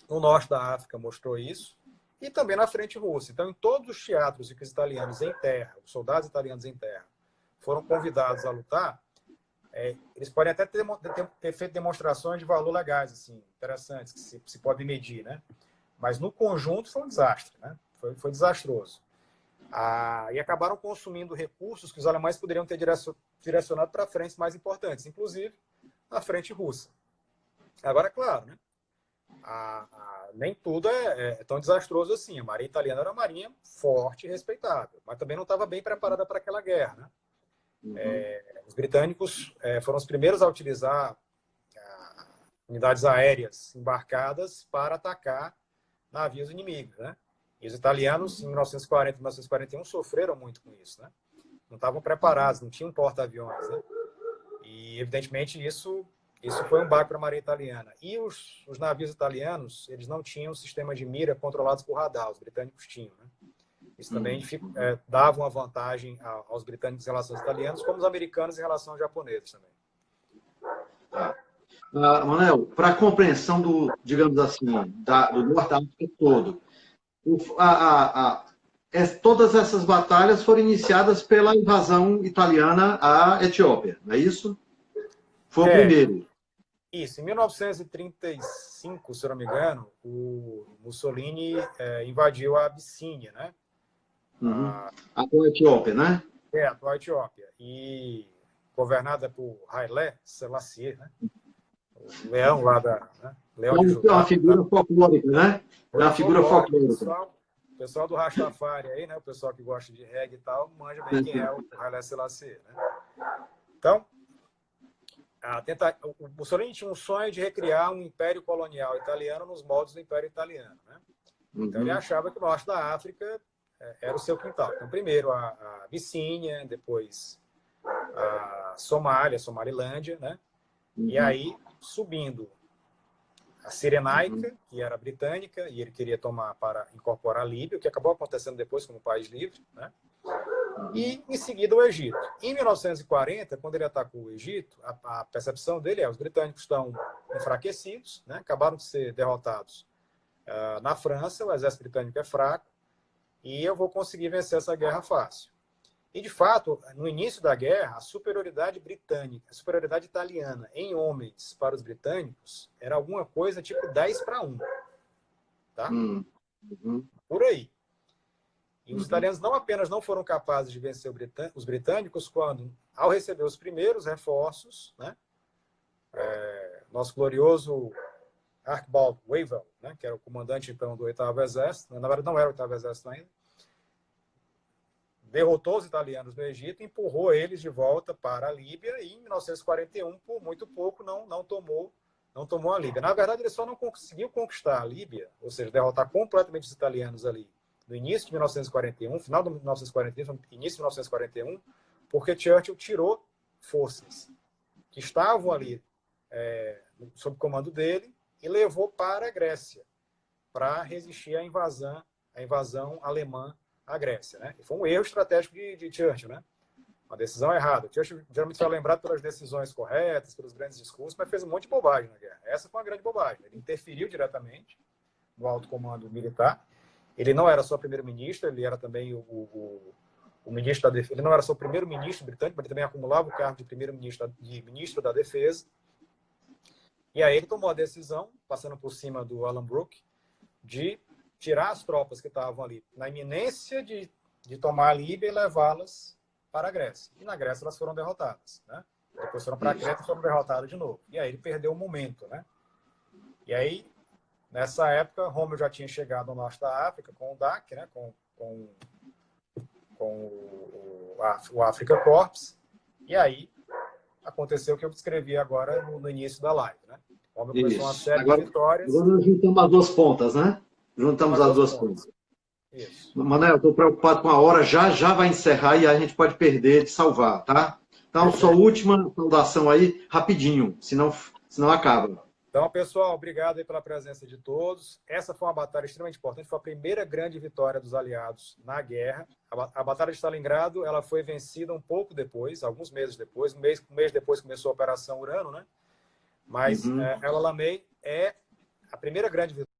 no norte da África mostrou isso, e também na frente russa. Então, em todos os teatros em que os italianos em terra, os soldados italianos em terra, foram convidados a lutar, eles podem até ter feito demonstrações de valor legais, assim, interessantes, que se podem medir, né? Mas no conjunto foi um desastre, né? Foi desastroso. E acabaram consumindo recursos que os alemães poderiam ter direcionado para frentes mais importantes, inclusive a frente russa. Agora, claro, né? Nem tudo é tão desastroso assim. A marinha italiana era uma marinha forte e respeitável, mas também não estava bem preparada para aquela guerra, né? Os britânicos foram os primeiros a utilizar unidades aéreas embarcadas para atacar navios inimigos, né? E os italianos, em 1940 e 1941, sofreram muito com isso, né? Não estavam preparados, não tinham porta-aviões, né? E, evidentemente, isso foi um baque para a marinha italiana. E os navios italianos, eles não tinham sistema de mira controlados por radar, os britânicos tinham, né? Isso também dava uma vantagem aos britânicos em relação aos italianos, como os americanos em relação aos japoneses também. Manuel, para a compreensão digamos assim, do Norte da África todo, todas essas batalhas foram iniciadas pela invasão italiana à Etiópia, não é isso? Foi o primeiro. Isso. Em 1935, se eu não me engano, o Mussolini invadiu a Abissínia, né? A atual Etiópia, né? A atual Etiópia. E governada por Haile Selassie, né? O leão lá da... Né? Leão de Judá. É uma figura folclórica, né? É uma figura folclórica. O pessoal do Rastafari aí, né? O pessoal que gosta de reggae e tal, manja bem quem é o Haile Selassie, né? Então, o Mussolini tinha um sonho de recriar um império colonial italiano nos moldes do Império Italiano, né? Então, ele achava que o norte da África era o seu quintal. Então, primeiro a Abissínia, depois a Somália, Somalilândia, né? E aí, subindo a Cirenaica, que era britânica, e ele queria tomar para incorporar a Líbia, o que acabou acontecendo depois como país livre, né? E, em seguida, o Egito. Em 1940, quando ele atacou o Egito, a percepção dele os britânicos estão enfraquecidos, né? Acabaram de ser derrotados na França, o exército britânico é fraco, e eu vou conseguir vencer essa guerra fácil. E, de fato, no início da guerra, a superioridade britânica, a superioridade italiana em homens para os britânicos era alguma coisa tipo 10-1. Tá? Por aí. E os italianos não apenas não foram capazes de vencer os britânicos quando, ao receber os primeiros reforços, né, nosso glorioso Archibald Wavell, né, que era o comandante então do 8º Exército, na verdade não era o 8º Exército ainda, derrotou os italianos no Egito, empurrou eles de volta para a Líbia e, em 1941, por muito pouco, não tomou a Líbia. Na verdade, ele só não conseguiu conquistar a Líbia, ou seja, derrotar completamente os italianos ali, no início de 1941, final de 1941, início de 1941, porque Churchill tirou forças que estavam ali sob comando dele e levou para a Grécia para resistir à invasão alemã à Grécia, né? E foi um erro estratégico de Churchill, né? Uma decisão errada. Churchill geralmente foi lembrado pelas decisões corretas, pelos grandes discursos, mas fez um monte de bobagem na guerra. Essa foi uma grande bobagem. Ele interferiu diretamente no alto comando militar. Ele não era só primeiro-ministro, ele era também o ministro da Defesa. Ele não era só o primeiro-ministro britânico, mas ele também acumulava o cargo de primeiro-ministro de ministro da Defesa. E aí ele tomou a decisão, passando por cima do Alan Brooke, de tirar as tropas que estavam ali na iminência de tomar a Líbia e levá-las para a Grécia. E na Grécia elas foram derrotadas, né? Depois foram para a Creta e foram derrotadas de novo. E aí ele perdeu o momento, né? E aí, nessa época, Rommel já tinha chegado ao norte da África com o DAC, né? com o Africa Corps. E aí aconteceu o que eu descrevi agora no início da live, né? Rommel começou uma série de vitórias. Agora nós juntamos as duas pontas, né? Juntamos as duas coisas. Isso. Manel, estou preocupado com a hora, já vai encerrar e a gente pode perder de salvar, tá? Então, só última saudação aí, rapidinho, senão acaba. Então, pessoal, obrigado aí pela presença de todos. Essa foi uma batalha extremamente importante, foi a primeira grande vitória dos aliados na guerra. A Batalha de Stalingrado, ela foi vencida um pouco depois, alguns meses depois, um mês depois começou a Operação Urano, né? Mas El Alamein é a primeira grande vitória